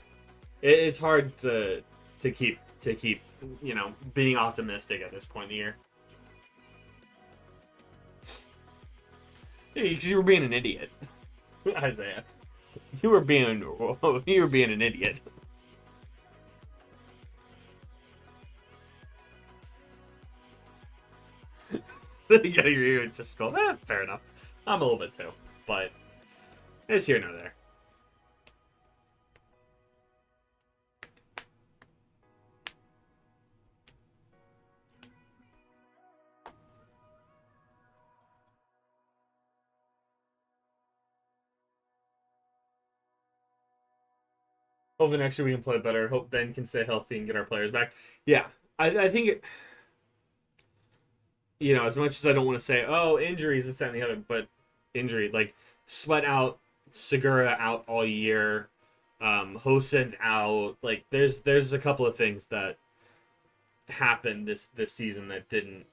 [SPEAKER 1] It's hard to keep being optimistic at this point in the year. Yeah, because you were being an idiot, Isaiah. You were being an idiot. Yeah, you're egotistical. Fair enough. I'm a little bit too, but it's here nor there. Hopefully next year we can play better. Hope Ben can stay healthy and get our players back. Yeah, I think it. As much as I don't want to say, oh, injuries, this, that, and the other, but injury, like Sweat out, Segura out all year, Hosen's out. Like, there's a couple of things that happened this season that didn't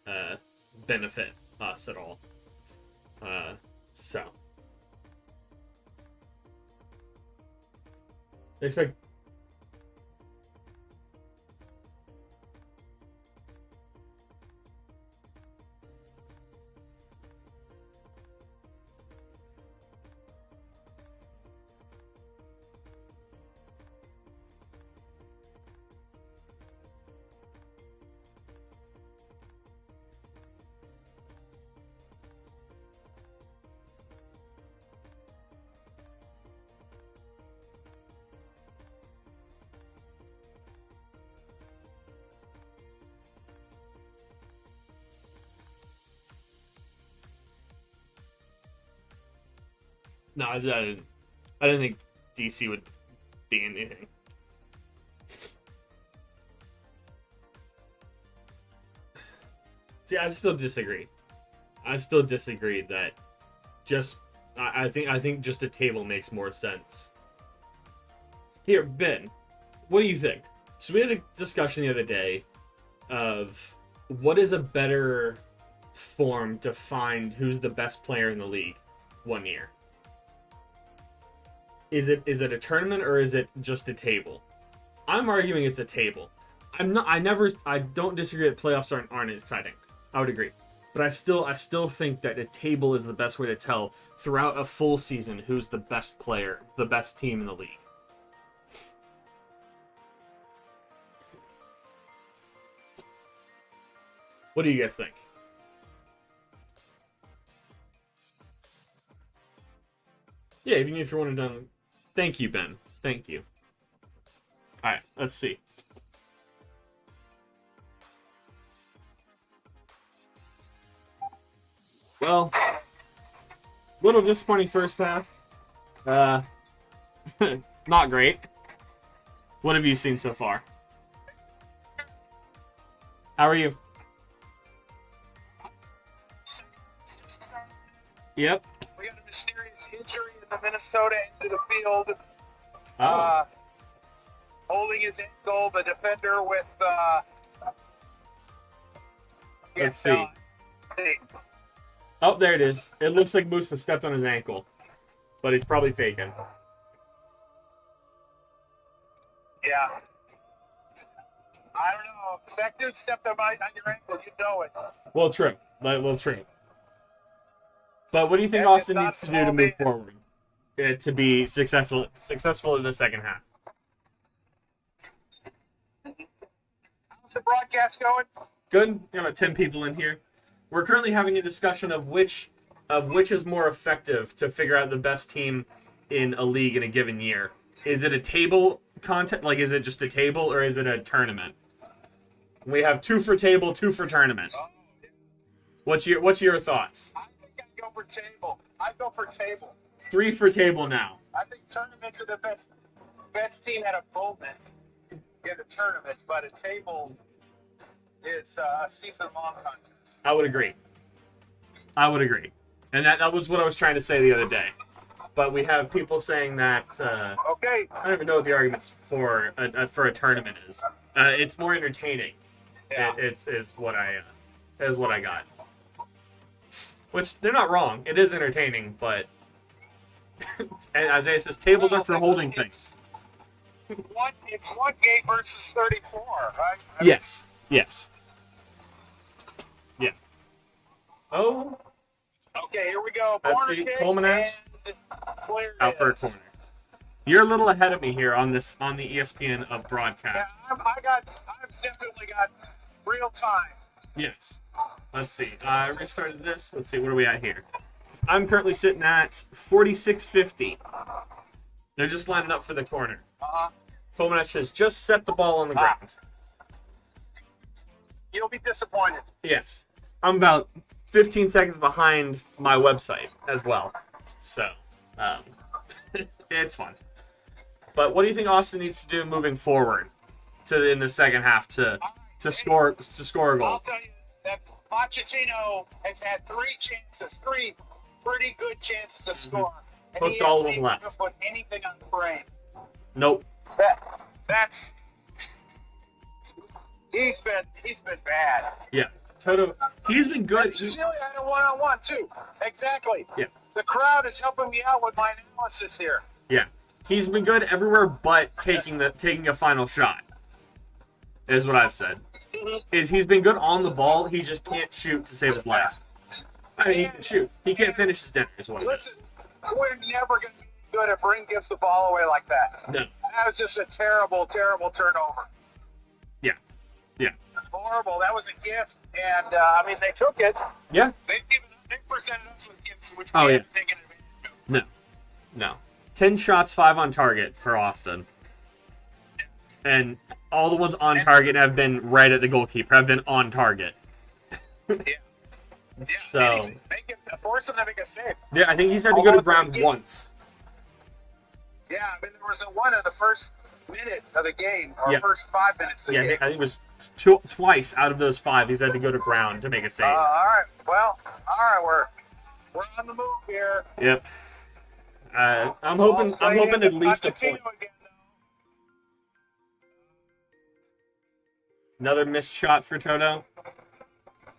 [SPEAKER 1] benefit us at all. So I expect. No, I didn't think DC would be anything. See, I still disagree. That just I think just a table makes more sense. Here, Ben, what do you think? So we had a discussion the other day of what is a better form to find who's the best player in the league one year. Is it a tournament or is it just a table? I'm arguing it's a table. I don't disagree that playoffs aren't exciting. I would agree. But I still think that a table is the best way to tell throughout a full season who's the best player, the best team in the league. What do you guys think? Yeah, even if you want to done. Thank you, Ben. Thank you. All right, let's see. Well, little disappointing first half. Not great. What have you seen so far? How are you? Yep.
[SPEAKER 2] We got a mysterious injury in the Minnesota end of the field.
[SPEAKER 1] Oh.
[SPEAKER 2] Holding his ankle, the defender with.
[SPEAKER 1] Let's see. Oh, there it is. It looks like Musa stepped on his ankle, but he's probably faking.
[SPEAKER 2] Yeah. I don't know. If that dude stepped on your ankle, you know it.
[SPEAKER 1] Well, true. But what do you think
[SPEAKER 2] And
[SPEAKER 1] Austin
[SPEAKER 2] it's
[SPEAKER 1] needs to
[SPEAKER 2] not
[SPEAKER 1] do to move
[SPEAKER 2] small,
[SPEAKER 1] forward to be successful in the second half?
[SPEAKER 2] How's the broadcast going?
[SPEAKER 1] Good. You know, 10 people in here. We're currently having a discussion of which is more effective to figure out the best team in a league in a given year. Is it a table content? Like, is it just a table or is it a tournament? We have 2 for table, 2 for tournament. What's your thoughts?
[SPEAKER 2] I think I'd go for table. I'd go for table.
[SPEAKER 1] 3 for table now.
[SPEAKER 2] I think tournaments are the best team at a moment in a tournament, but a table is a season-long contest.
[SPEAKER 1] I would agree. And that was what I was trying to say the other day. But we have people saying that
[SPEAKER 2] Okay.
[SPEAKER 1] I don't even know what the arguments for a tournament is. It's more entertaining.
[SPEAKER 2] Yeah.
[SPEAKER 1] Is what I got. Which they're not wrong. It is entertaining, but and Isaiah says tables are for holding things.
[SPEAKER 2] It's one game versus 34, right? I mean,
[SPEAKER 1] Yes. Yeah. Oh,
[SPEAKER 2] okay, here we go.
[SPEAKER 1] let's
[SPEAKER 2] Corner
[SPEAKER 1] see.
[SPEAKER 2] kick
[SPEAKER 1] Coleman
[SPEAKER 2] and clear
[SPEAKER 1] out for a corner. You're a little ahead of me here on the ESPN of
[SPEAKER 2] Yeah,
[SPEAKER 1] broadcasts.
[SPEAKER 2] I've definitely got real time.
[SPEAKER 1] Yes. Let's see. I restarted this. Let's see. What are we at here? I'm currently sitting at 46-50. They're just lining up for the corner. Coleman has just set the ball on the ground.
[SPEAKER 2] You'll be disappointed.
[SPEAKER 1] Yes. I'm about 15 seconds behind my website as well. So, it's fun. But what do you think Austin needs to do moving forward in the second half to score a goal?
[SPEAKER 2] I'll tell you that Pochettino has had 3 pretty good chances to score. And
[SPEAKER 1] Hooked
[SPEAKER 2] he
[SPEAKER 1] all of
[SPEAKER 2] hasn't
[SPEAKER 1] them
[SPEAKER 2] even
[SPEAKER 1] left.
[SPEAKER 2] put anything on the frame.
[SPEAKER 1] Nope.
[SPEAKER 2] That's he's been bad.
[SPEAKER 1] Yeah. Toto, he's been good.
[SPEAKER 2] Cecilia had a one-on-one too. Exactly.
[SPEAKER 1] Yeah.
[SPEAKER 2] The crowd is helping me out with my analysis here.
[SPEAKER 1] Yeah. He's been good everywhere but taking a final shot. Is what I've said. He's been good on the ball, he just can't shoot to save his life. I mean, he can shoot. He can't finish his dinner is what it is.
[SPEAKER 2] Listen, we're never going to be good if Ring gives the ball away like that.
[SPEAKER 1] No.
[SPEAKER 2] That was just a terrible, terrible turnover.
[SPEAKER 1] Yeah.
[SPEAKER 2] Horrible. That was a gift, and I mean they took it.
[SPEAKER 1] Yeah.
[SPEAKER 2] They presented us with gifts, which
[SPEAKER 1] Oh,
[SPEAKER 2] we
[SPEAKER 1] yeah.
[SPEAKER 2] haven't taken advantage of.
[SPEAKER 1] No. 10 shots, 5 on target for Austin. And all the ones on target have been right at the goalkeeper, have been on target.
[SPEAKER 2] Yeah.
[SPEAKER 1] So,
[SPEAKER 2] They give force him to make a save.
[SPEAKER 1] Yeah, I think he's had to go to ground once.
[SPEAKER 2] Yeah, I mean, there was a one in the first minute of the game, or
[SPEAKER 1] Yeah.
[SPEAKER 2] first 5 minutes of the game.
[SPEAKER 1] I think it was twice out of those 5 he's had to go to ground to make a save.
[SPEAKER 2] All right. Well, all right, we're on the move here.
[SPEAKER 1] Yep. I'm hoping at least a point.
[SPEAKER 2] Again,
[SPEAKER 1] Another missed shot for Toto.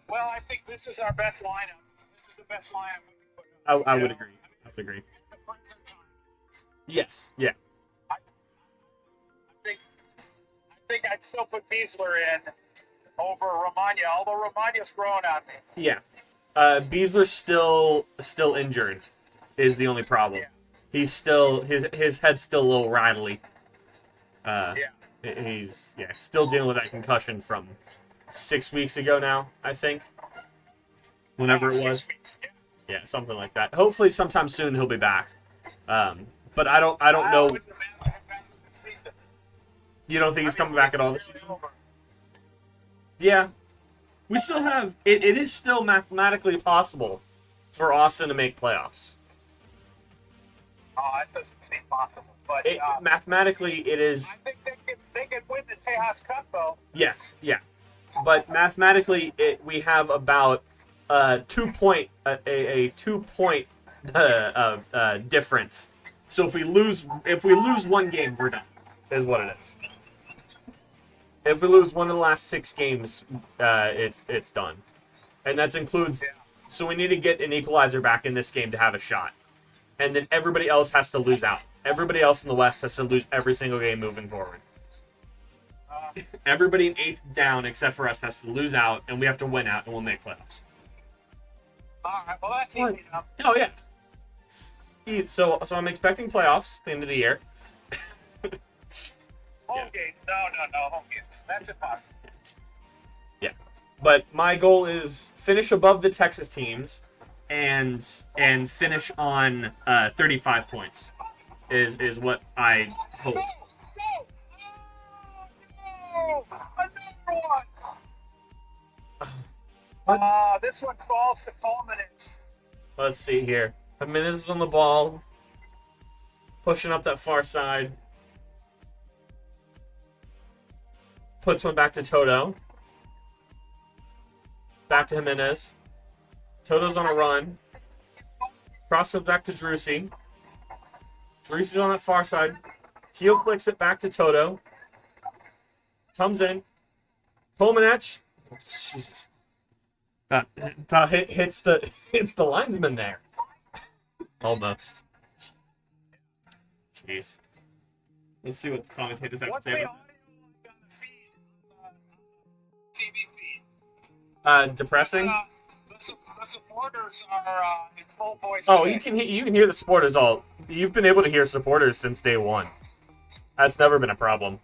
[SPEAKER 2] well, I think this is our best lineup. This is the best lineup we can put up.
[SPEAKER 1] I would agree. I would agree. Yes. Yeah.
[SPEAKER 2] I think I'd still put Beasler in over Romagna, although Romagna's grown on me.
[SPEAKER 1] Yeah. Beasler's still injured is the only problem.
[SPEAKER 2] Yeah.
[SPEAKER 1] He's still his head's still a little rattly.
[SPEAKER 2] Yeah.
[SPEAKER 1] He's still dealing with that concussion from 6 weeks ago now, I think. Whenever it was.
[SPEAKER 2] 6 weeks,
[SPEAKER 1] Yeah, something like that. Hopefully sometime soon he'll be back. But I don't know.
[SPEAKER 2] wouldn't imagine him back this season.
[SPEAKER 1] You don't think he's coming back at all this season? Yeah. We still have it is still mathematically possible for Austin to make playoffs.
[SPEAKER 2] Oh, that doesn't seem possible. But
[SPEAKER 1] Mathematically it is.
[SPEAKER 2] I think they could win the Tejas Cup, though.
[SPEAKER 1] Yes, yeah. But mathematically we have about a 2 point difference. So if we lose one game, we're done. Is what it is. If we lose one of the last 6 games, it's done, and that includes.
[SPEAKER 2] Yeah.
[SPEAKER 1] So we need to get an equalizer back in this game to have a shot, and then everybody else has to lose out. Everybody else in the West has to lose every single game moving forward. Everybody in 8th down except for us has to lose out, and we have to win out, and we'll make playoffs.
[SPEAKER 2] All right. Well, that's easy enough.
[SPEAKER 1] Oh yeah. So I'm expecting playoffs at the end of the year.
[SPEAKER 2] Home game. No, home games. That's impossible.
[SPEAKER 1] Yeah. But my goal is finish above the Texas teams and finish on 35 points is what I hope.
[SPEAKER 2] No! Another one! This one falls to Coleman.
[SPEAKER 1] Let's see here. Jimenez is on the ball. Pushing up that far side. Puts one back to Toto. Back to Jimenez. Toto's on a run. Cross it back to Drusi. Drusi's on that far side. Heel flicks it back to Toto. Comes in. Colemanech. Jesus. About hits the linesman there. Almost. Jeez. Let's see what the commentators have to
[SPEAKER 2] What's
[SPEAKER 1] say
[SPEAKER 2] the
[SPEAKER 1] about
[SPEAKER 2] audio on the feed? TV feed.
[SPEAKER 1] depressing.
[SPEAKER 2] The supporters are in full voice.
[SPEAKER 1] Oh,
[SPEAKER 2] today.
[SPEAKER 1] you can hear the supporters all. You've been able to hear supporters since day one. That's never been a problem.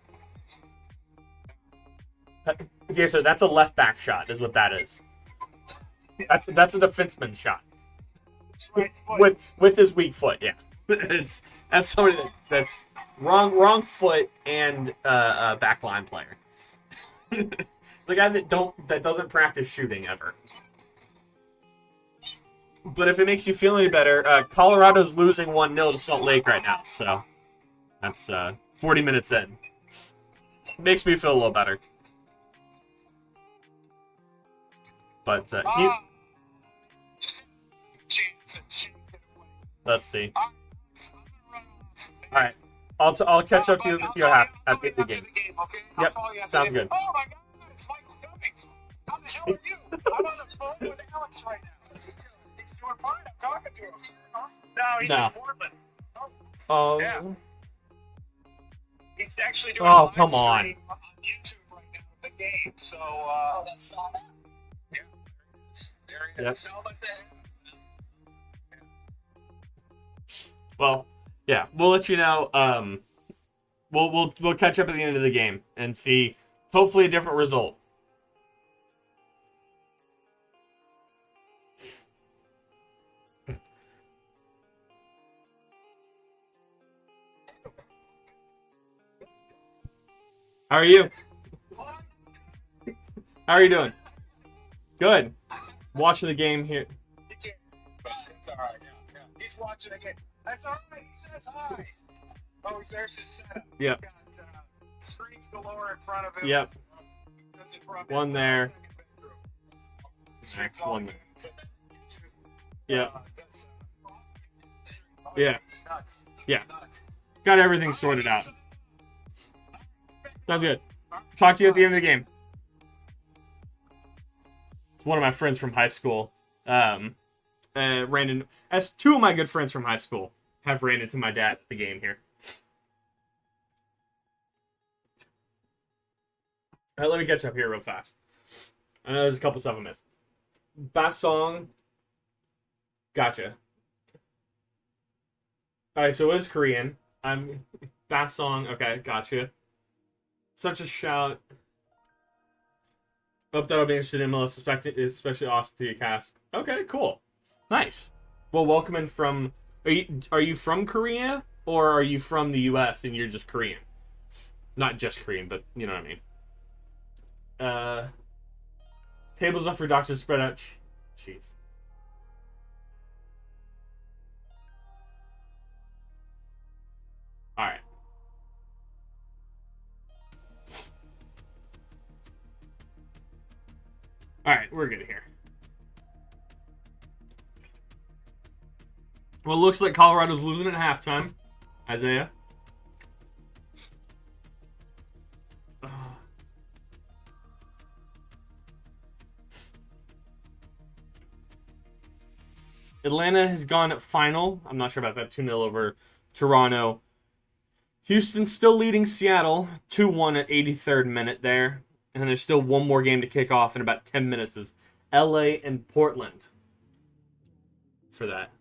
[SPEAKER 1] Yeah, so that's a left back shot, is what that is. That's a defenseman shot.
[SPEAKER 2] Right foot.
[SPEAKER 1] With his weak foot, yeah. That's somebody that's wrong foot and a backline player. The guy that doesn't practice shooting ever. But if it makes you feel any better, Colorado's losing 1-0 to Salt Lake right now, so that's 40 minutes in. Makes me feel a little better. But let's see. All right, I'll catch up to you with you at the end of the game. Yep, sounds good.
[SPEAKER 2] Oh my God, it's Michael Cummings. How the hell are you? I'm on the phone with Alex right now. He's doing fine. I'm talking to him. No, he's
[SPEAKER 1] No.
[SPEAKER 2] in Portland.
[SPEAKER 1] Oh,
[SPEAKER 2] Yeah. He's actually doing
[SPEAKER 1] Oh,
[SPEAKER 2] a live
[SPEAKER 1] come on.
[SPEAKER 2] stream on YouTube right now of the game. So, yeah, there he is.
[SPEAKER 1] well, yeah, we'll let you know. We'll catch up at the end of the game and see, hopefully, a different result. How are you? How are you doing? Good. Watching the game here.
[SPEAKER 2] right. Yeah. He's watching again. That's all right. He says hi. Oh, there's his setup.
[SPEAKER 1] Yep.
[SPEAKER 2] He's got screens galore in front of him.
[SPEAKER 1] Yep.
[SPEAKER 2] That's in front of
[SPEAKER 1] One
[SPEAKER 2] his
[SPEAKER 1] there.
[SPEAKER 2] second bedroom. Streams
[SPEAKER 1] Next
[SPEAKER 2] all
[SPEAKER 1] one.
[SPEAKER 2] the way to YouTube.
[SPEAKER 1] Yep.
[SPEAKER 2] That's,
[SPEAKER 1] Yeah.
[SPEAKER 2] It's nuts.
[SPEAKER 1] Yeah.
[SPEAKER 2] It's nuts.
[SPEAKER 1] Got everything sorted out. Sounds good. Talk to you at the end of the game. One of my friends from high school ran in, as two of my good friends from high school have ran into my dad at the game here. All right, let me catch up here real fast. I know there's a couple stuff I missed. Bass song. Gotcha. All right, so it is Korean. Bass song. Okay, gotcha. Such a shout. Hope that'll be interested in MLS, especially Austin to cast. Okay, cool. Nice. Well, welcome in from... Are you from Korea? Or are you from the US and you're just Korean? Not just Korean, but you know what I mean. Tables up for doctors spread out. Jeez. Alright. Alright, we're good here. Well, it looks like Colorado's losing at halftime. Isaiah. Atlanta has gone final. I'm not sure about that. 2-0 over Toronto. Houston's still leading Seattle 2-1 at 83rd minute there. And there's still one more game to kick off in about 10 minutes. Is LA and Portland for that.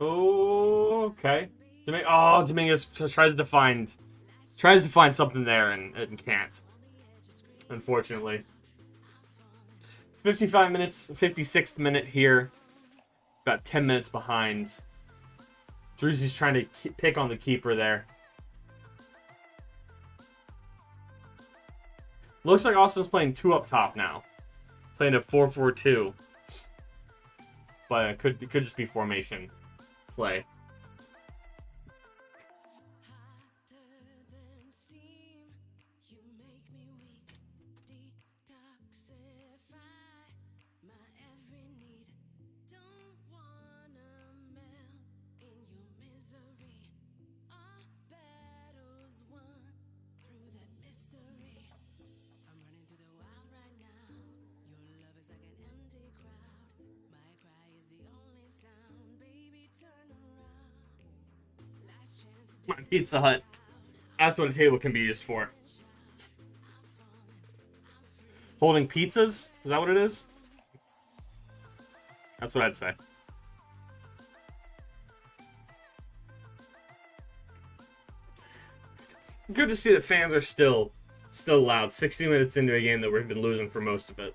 [SPEAKER 1] Oh, okay. Dominguez tries to find something there and can't. Unfortunately. 55 minutes, 56th minute here. About 10 minutes behind. Drewsy's trying to pick on the keeper there. Looks like Austin's playing 2 up top now. Playing a 4-4-2. But it could just be formation play. Come on, Pizza Hut. That's what a table can be used for. Holding pizzas? Is that what it is? That's what I'd say. Good to see that fans are still loud. 60 minutes into a game that we've been losing for most of it.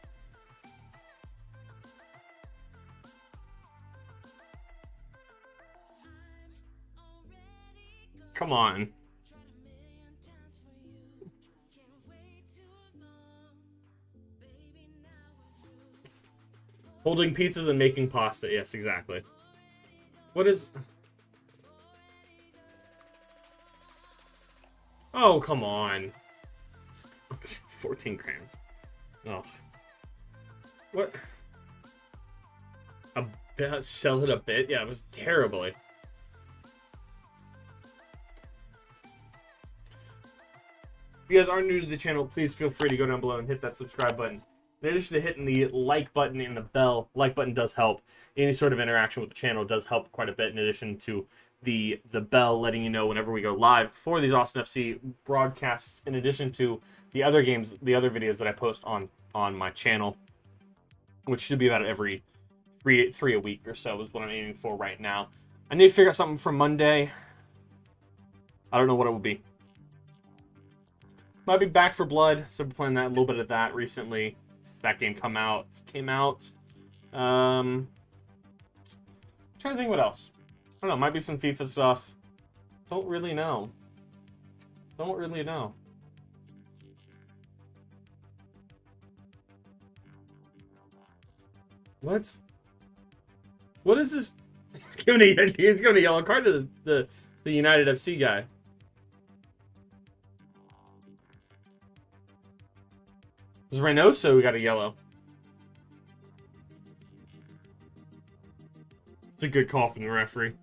[SPEAKER 1] Come on. Holding pizzas and making pasta. Yes, exactly. What is... Oh, come on. 14 grams. Oh. What? A bit, sell it a bit? Yeah, it was terribly. If you guys are new to the channel, please feel free to go down below and hit that subscribe button. In addition to hitting the like button and the bell, like button does help. Any sort of interaction with the channel does help quite a bit, in addition to the bell letting you know whenever we go live for these Austin FC broadcasts, in addition to the other games, the other videos that I post on my channel, which should be about every three a week or so is what I'm aiming for right now. I need to figure out something for Monday. I don't know what it will be. Might be Back for Blood. So I've been playing that a little bit of that recently. Since that game came out. Trying to think what else. I don't know. Might be some FIFA stuff. Don't really know. Don't really know. What? What is this? He's giving a yellow card to the United FC guy. It was Reynoso who got a yellow. It's a good call from the referee.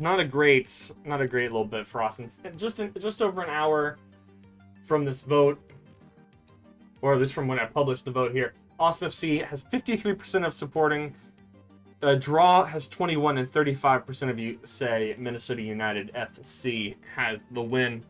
[SPEAKER 1] Not a great little bit for Austin. Just over an hour from this vote, or at least from when I published the vote here, Austin FC has 53% of supporting. Draw has 21, and 35% of you say Minnesota United FC has the win.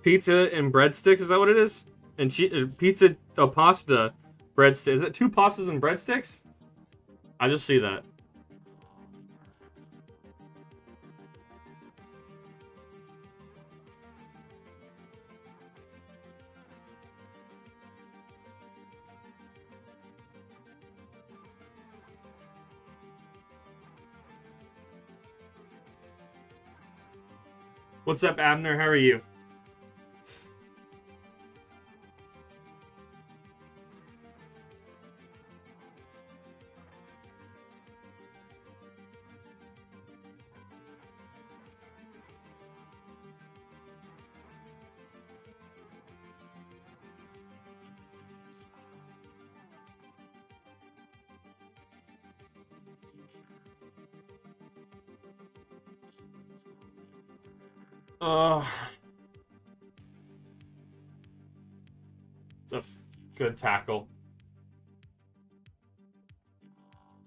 [SPEAKER 1] Pizza and breadsticks, is that what it is? And pizza, pasta, breadsticks. Is it 2 pastas and breadsticks? I just see that. What's up, Abner? How are you? It's a good tackle.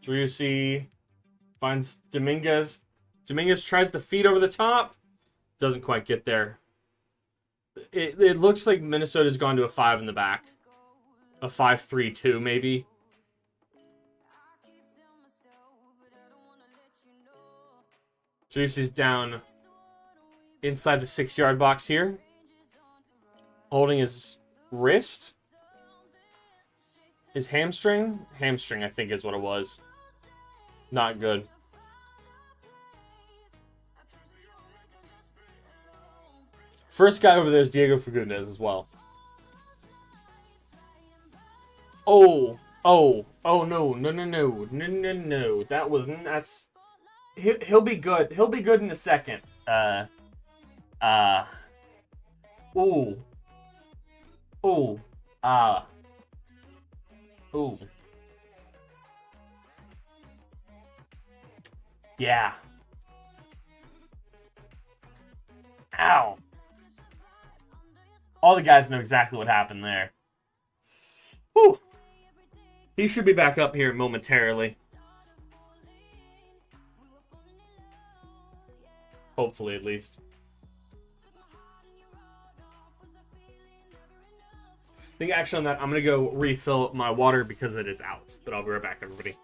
[SPEAKER 1] Driussi finds Dominguez. Dominguez tries to feed over the top. Doesn't quite get there. It looks like Minnesota's gone to a 5 in the back. A 5-3-2 maybe. Driussi's down inside the 6-yard box here. Holding his wrist. His hamstring? Hamstring, I think, is what it was. Not good. First guy over there is Diego Fagundes as well. Oh, no. That's... He'll be good. He'll be good in a second. Ooh. Yeah. Ow. All the guys know exactly what happened there. Whew. He should be back up here momentarily. Hopefully, at least. think action on that. I'm gonna go refill my water because it is out. But I'll be right back, everybody.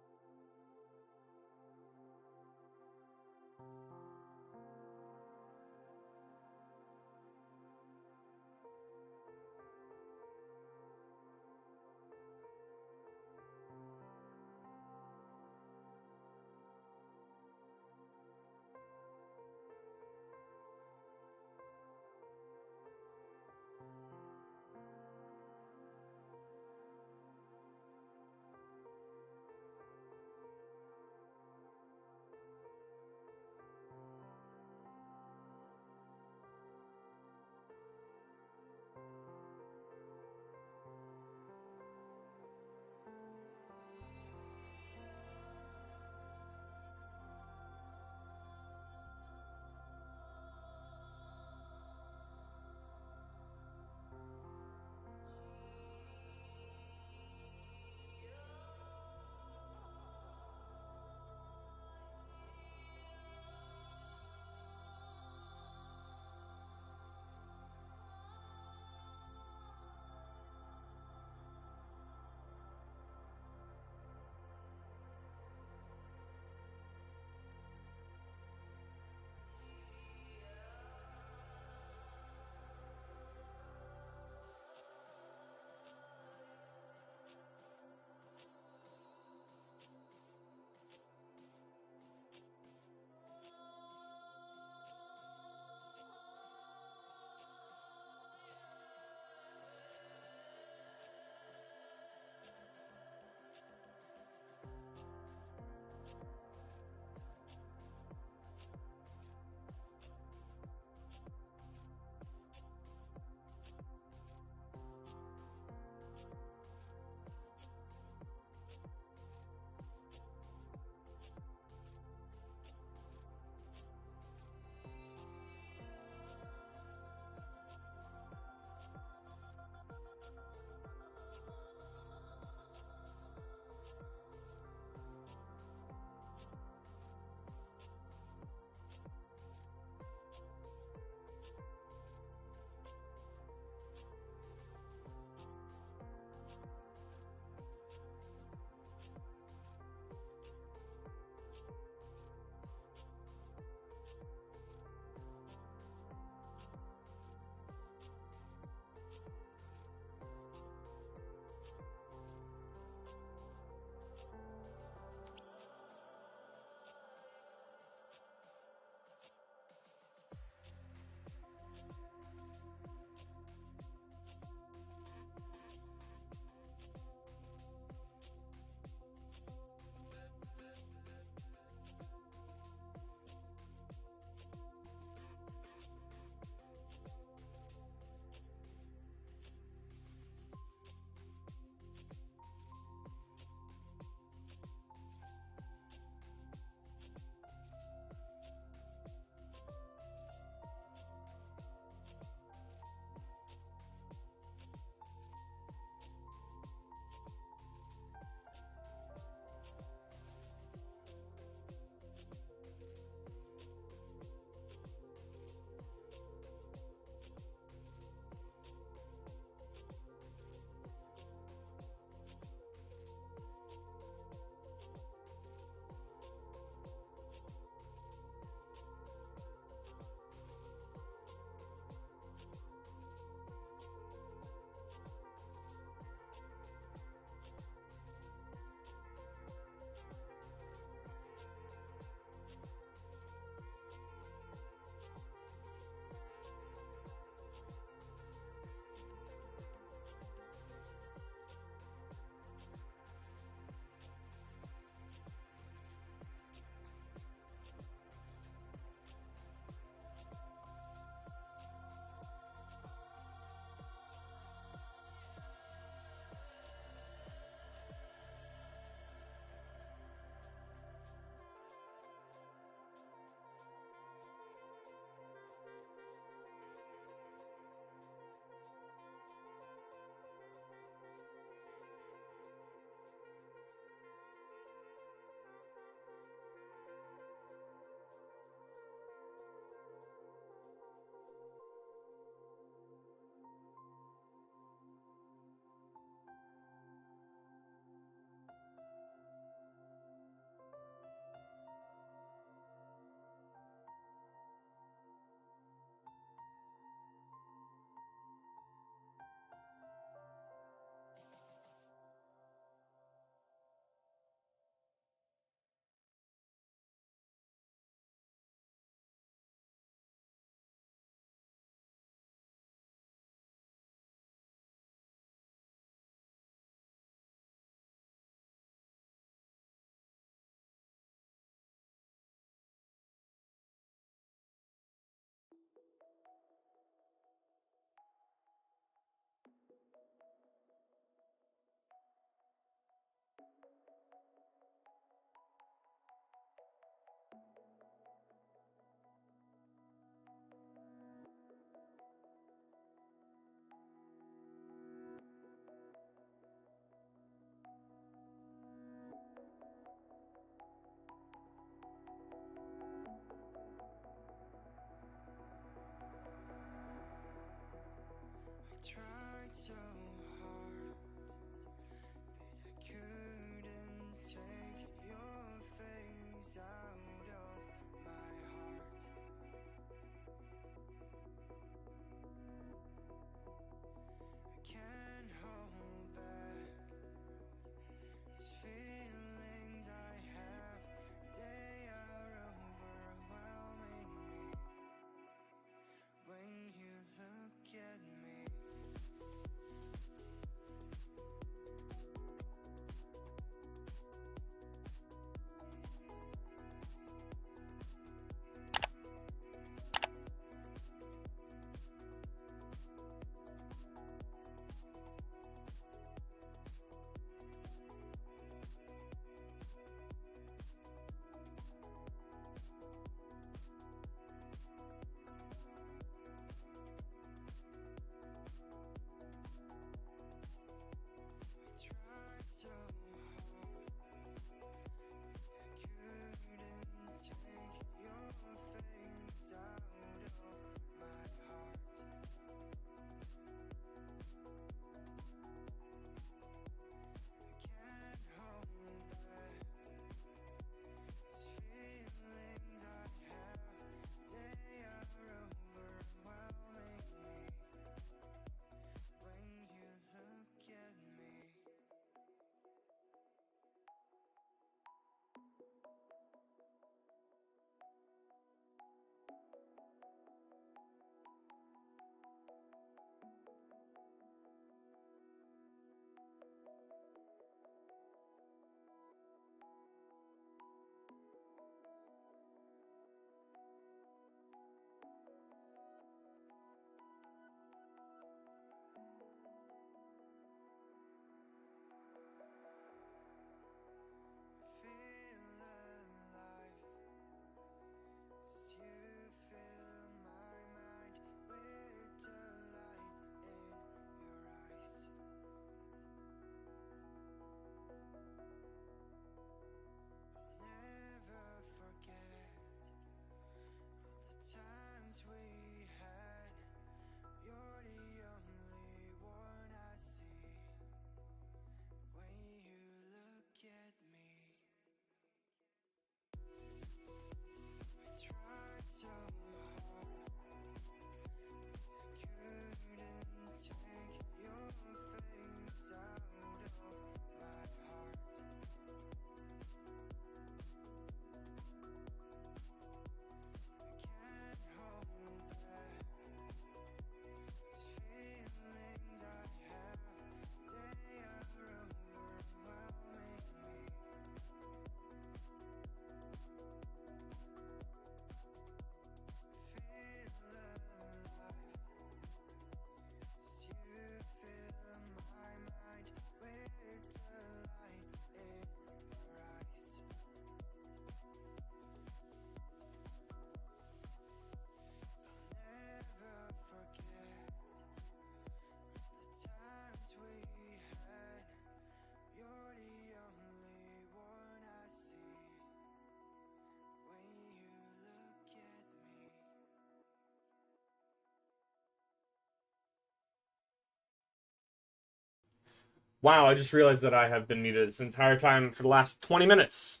[SPEAKER 1] Wow, I just realized that I have been muted this entire time for the last 20 minutes.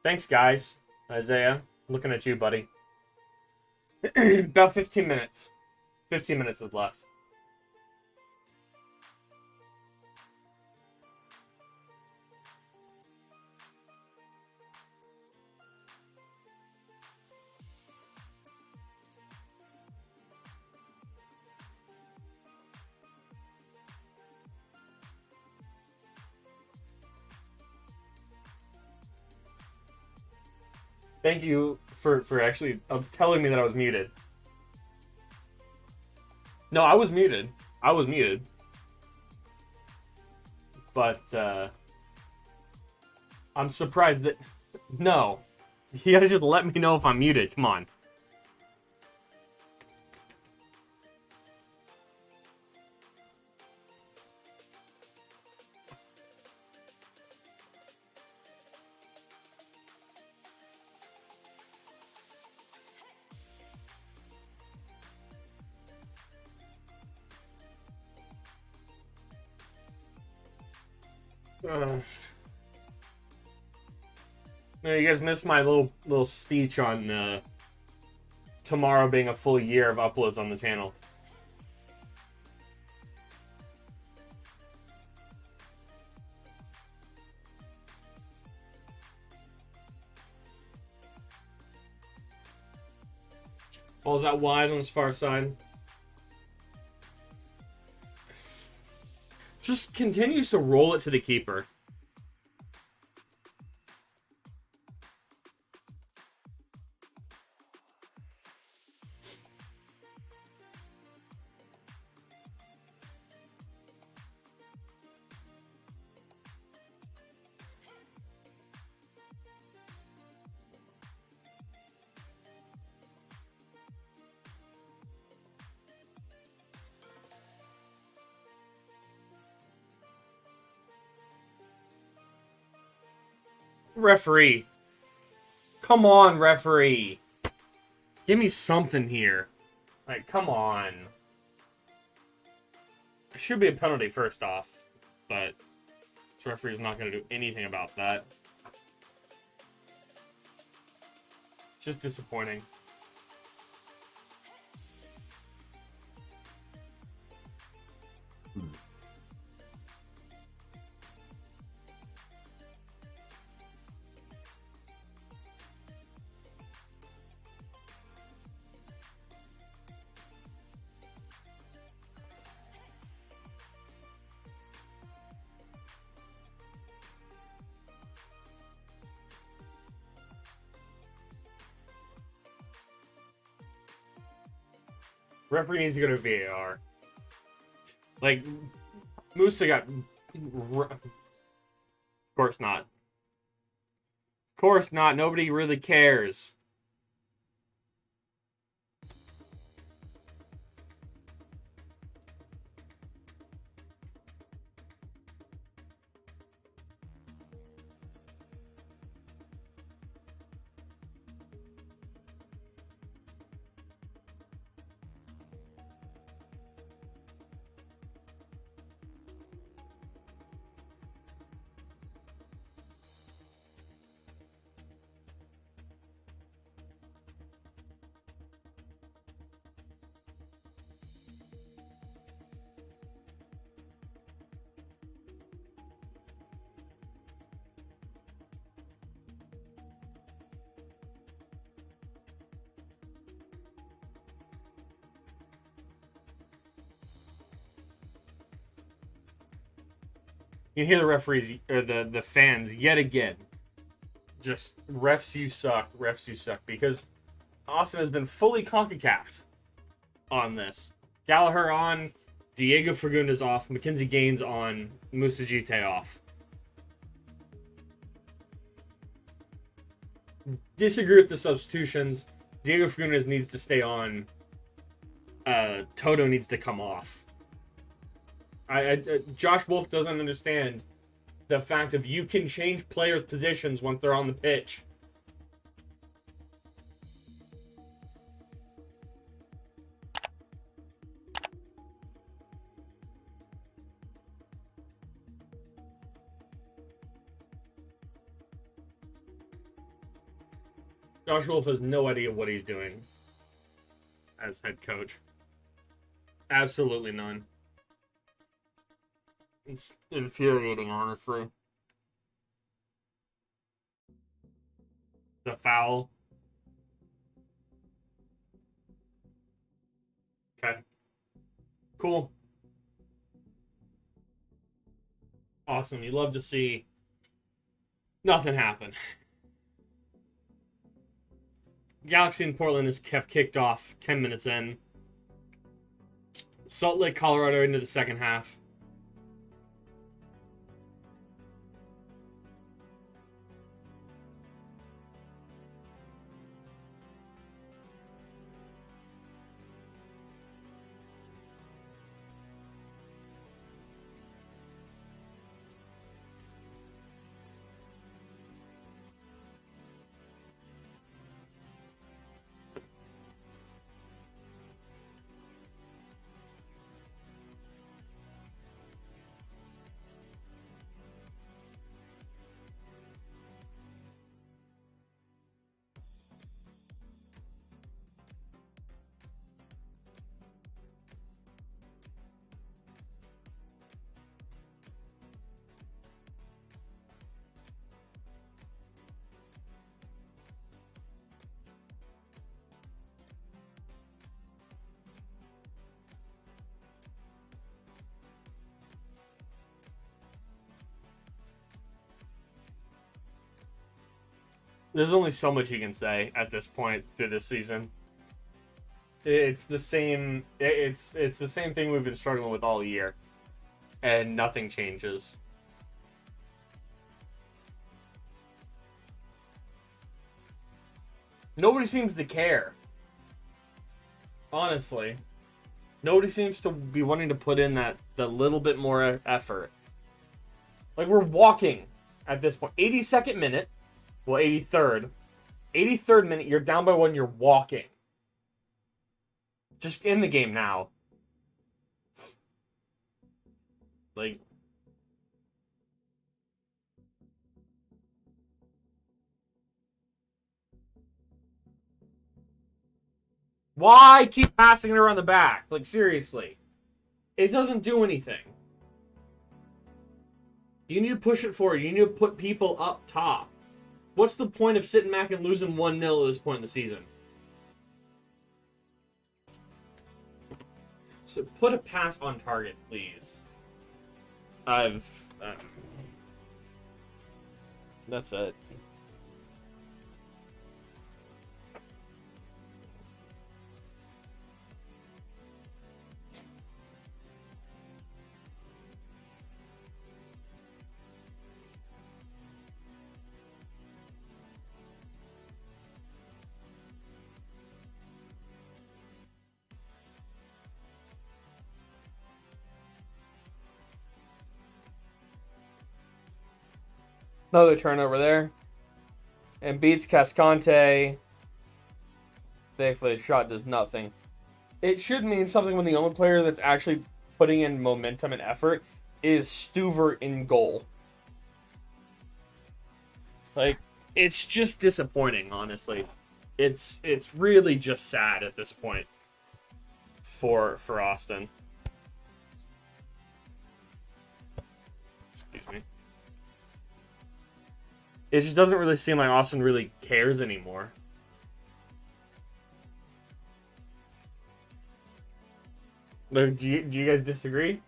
[SPEAKER 1] Thanks, guys. Isaiah, looking at you, buddy. About 15 minutes. 15 minutes is left. Thank you for actually telling me that I was muted. No, I was muted. I was muted. But, I'm surprised that... No. You gotta just let me know if I'm muted. Come on. You guys missed my little speech on tomorrow being a full year of uploads on the channel. Ball's out wide on this far side. Just continues to roll it to the keeper. Referee. Come on, referee. Give me something here. Like, come on. It should be a penalty first off, but this referee's not going to do anything about that. It's just disappointing. Referee needs to go to VAR. Like, Musa got... Of course not. Of course not. Nobody really cares. You hear the referees, or the fans, yet again. Just, refs, you suck, because Austin has been fully CONCACAF'd on this. Gallagher on, Diego Fagundes off, Mackenzie Gaines on, Musa Jite off. Disagree with the substitutions. Diego Fagundes needs to stay on. Toto needs to come off. Josh Wolf doesn't understand the fact of you can change players' positions once they're on the pitch. Josh Wolf has no idea what he's doing as head coach. Absolutely none. It's infuriating, honestly. The foul. Okay. Cool. Awesome. You love to see nothing happen. Galaxy and Portland have kicked off 10 minutes in. Salt Lake, Colorado into the second half. There's only so much you can say at this point through this season. It's the same. It's the same thing we've been struggling with all year, and nothing changes. Nobody seems to care. Honestly, nobody seems to be wanting to put in the little bit more effort. Like, we're walking at this point. 82nd minute. Well, 83rd. 83rd minute, you're down by 1, you're walking. Just in the game now. Like, why keep passing it around the back? Like, seriously. It doesn't do anything. You need to push it forward. You need to put people up top. What's the point of sitting back and losing 1-0 at this point in the season? So put a pass on target, please. That's it. Another turnover there. And beats Cascante. Thankfully, the shot does nothing. It should mean something when the only player that's actually putting in momentum and effort is Stuver in goal. Like, it's just disappointing, honestly. It's really just sad at this point for Austin. Excuse me. It just doesn't really seem like Austin really cares anymore. Like, do you guys disagree?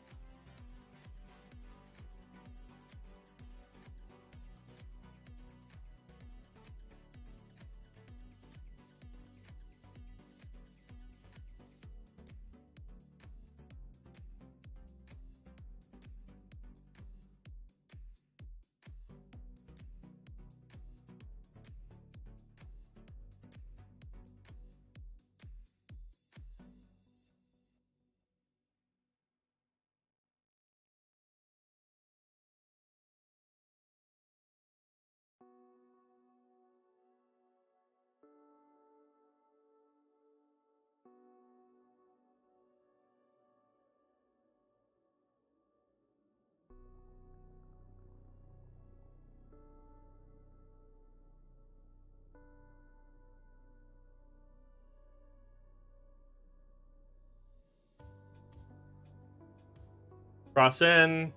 [SPEAKER 1] Cross in.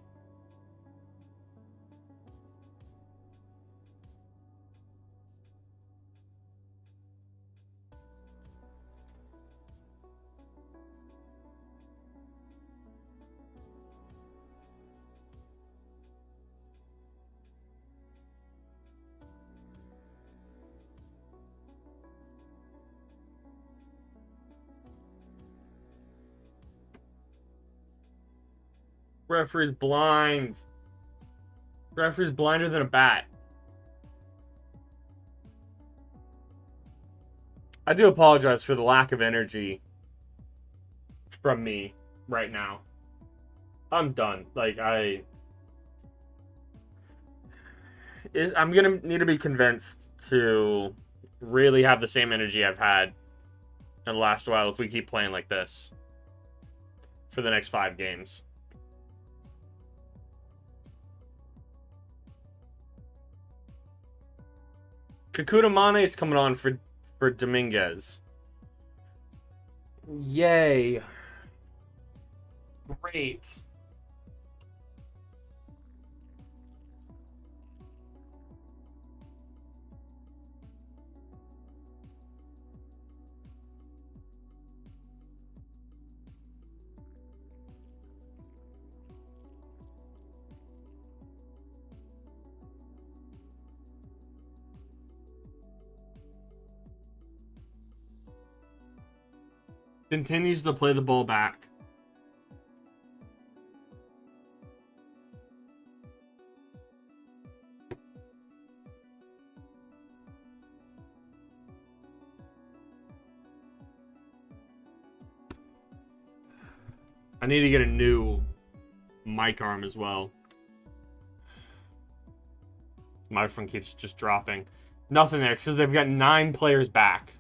[SPEAKER 1] Referee's blind. Referee's blinder than a bat. I do apologize for the lack of energy from me right now. I'm done. Like, I'm gonna need to be convinced to really have the same energy I've had in the last while if we keep playing like this for the next 5 games. Kakuta Mane is coming on for Dominguez. Yay. Great. Continues to play the ball back. I need to get a new mic arm as well. My phone keeps just dropping. Nothing there. It says they've got 9 players back.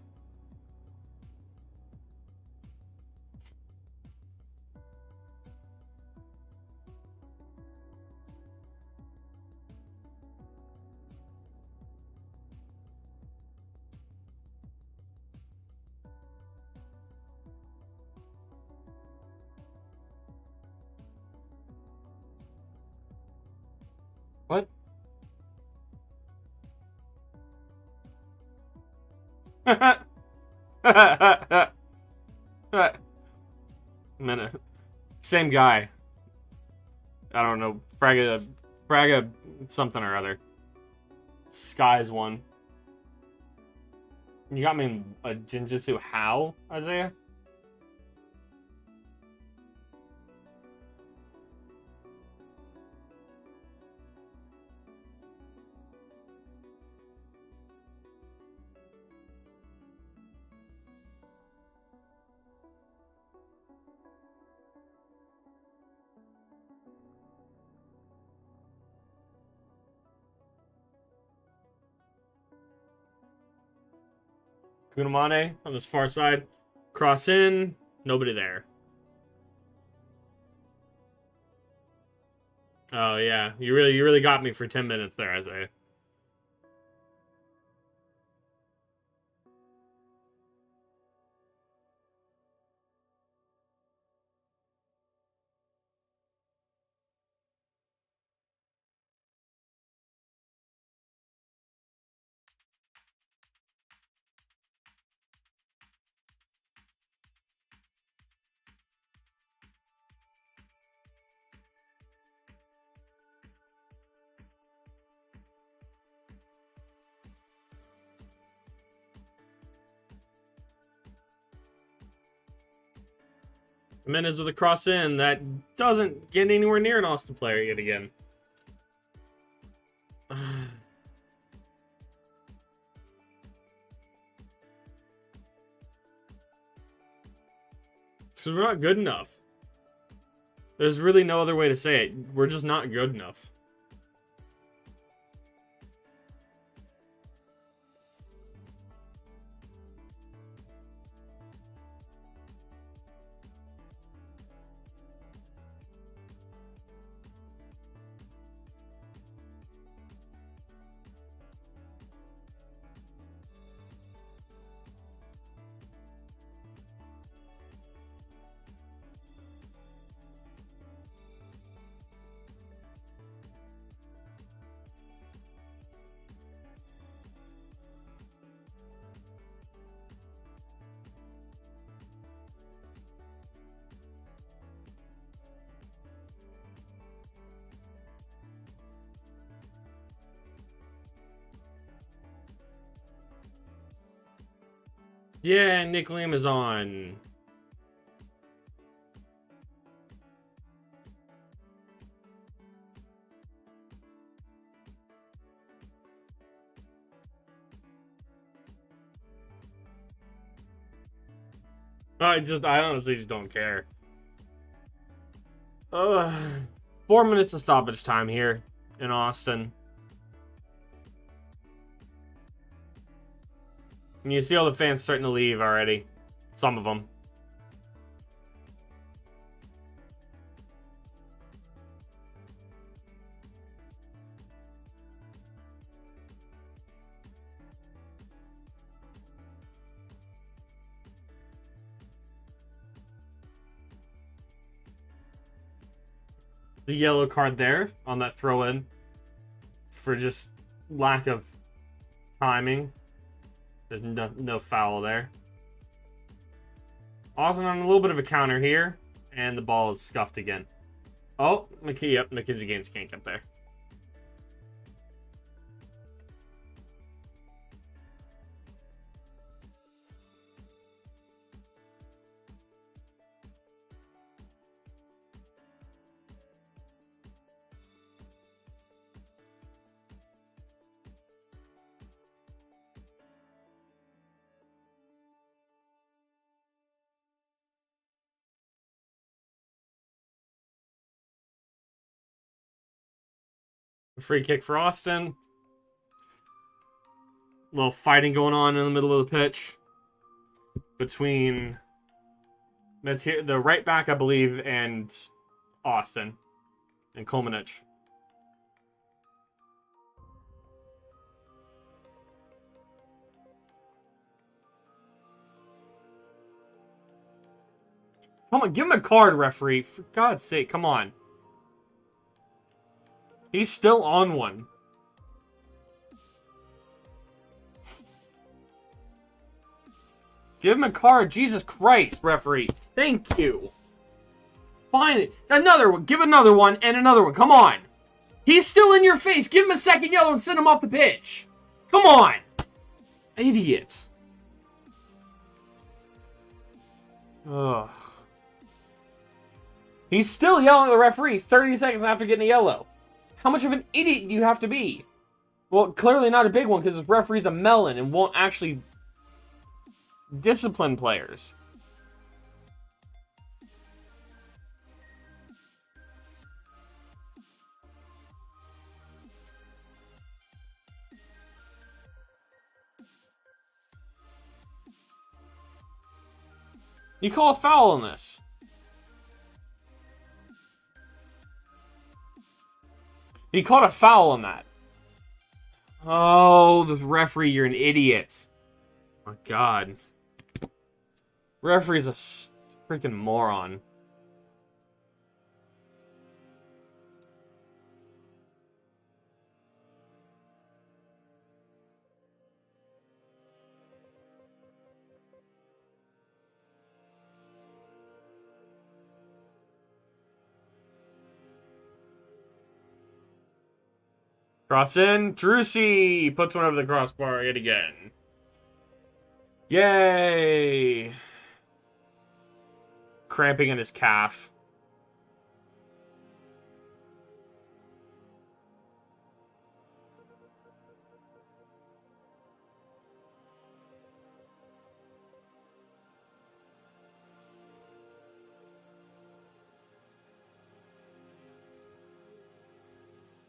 [SPEAKER 1] What? Minute. Same guy. I don't know. Fraga something or other. Sky's one. You got me in a Jinjutsu how, Isaiah? Kunamane on this far side. Cross in. Nobody there. Oh yeah. You really got me for 10 minutes there, Isaiah. Jimenez with a cross in that doesn't get anywhere near an Austin player yet again. Because we're not good enough. There's really no other way to say it. We're just not good enough. Yeah, Nick Lim is on. I honestly just don't care. 4 minutes of stoppage time here in Austin. And you see all the fans starting to leave already. Some of them. The yellow card there on that throw-in for just lack of timing. There's no foul there. Austin on a little bit of a counter here, and the ball is scuffed again. Oh, Mackenzie Gaines can't get there. Free kick for Austin. A little fighting going on in the middle of the pitch between the right back, I believe, and Austin and Kolmanich. Come on, give him a card, referee. For God's sake, come on. He's still on one. Give him a card. Jesus Christ, referee. Thank you. Fine. Another one. Give another one and another one. Come on. He's still in your face. Give him a second yellow and send him off the pitch. Come on. Idiots. Ugh. He's still yelling at the referee 30 seconds after getting a yellow. How much of an idiot do you have to be? Well, clearly not a big one because this referee's a melon and won't actually discipline players. You call a foul on this. He caught a foul on that. Oh, the referee, you're an idiot. Oh my God. Referee's a freaking moron. Cross in. Drusi puts one over the crossbar yet again. Yay! Cramping in his calf.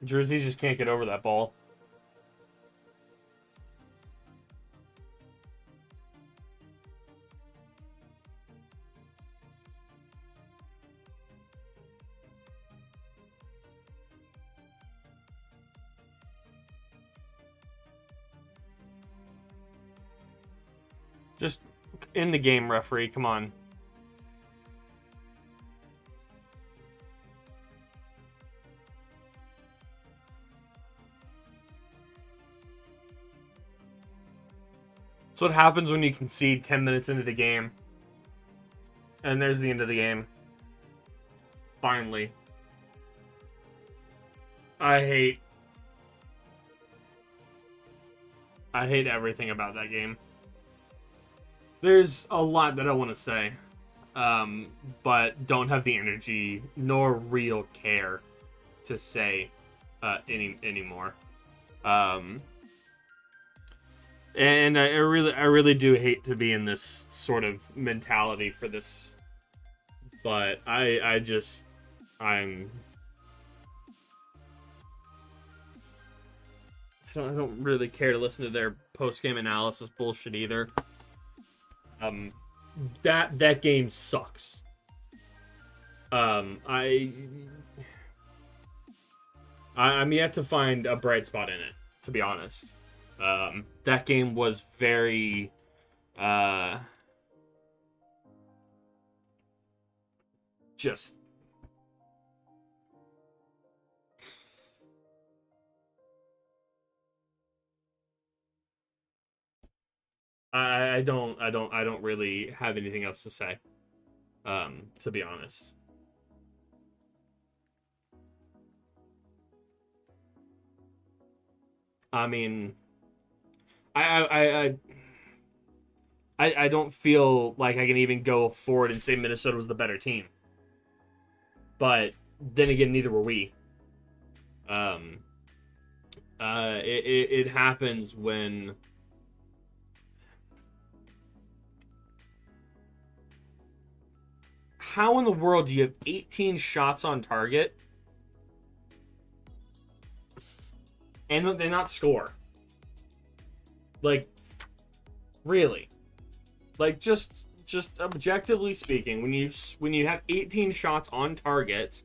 [SPEAKER 1] Jersey just can't get over that ball. Just in the game, referee. Come on. That's what happens when you concede 10 minutes into the game. And there's the end of the game. Finally. I hate everything about that game. There's a lot that I want to say, but don't have the energy nor real care to say anymore. And I really do hate to be in this sort of mentality for this, but I don't really care to listen to their post game analysis bullshit either. That game sucks. I'm yet to find a bright spot in it, to be honest. That game was very just I don't really have anything else to say, to be honest. I mean, I don't feel like I can even go forward and say Minnesota was the better team. But then again, neither were we. It happens when how in the world do you have 18 shots on target and they not score? Like, really? Like, just objectively speaking, when you have 18 shots on target,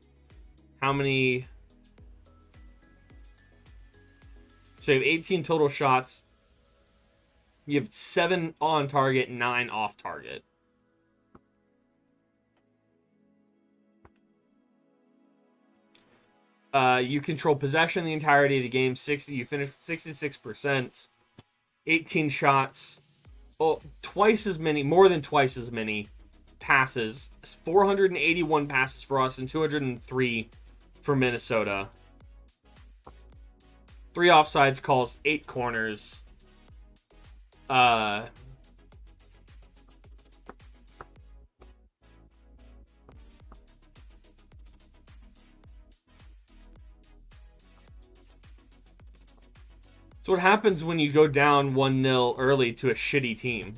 [SPEAKER 1] how many? So you have 18 total shots. You have 7 on target, 9 off target. You control possession the entirety of the game. You finish with 66%. 18 shots. Oh, more than twice as many passes. 481 passes for us and 203 for Minnesota. 3 offsides calls, 8 corners. So what happens when you go down 1-0 early to a shitty team?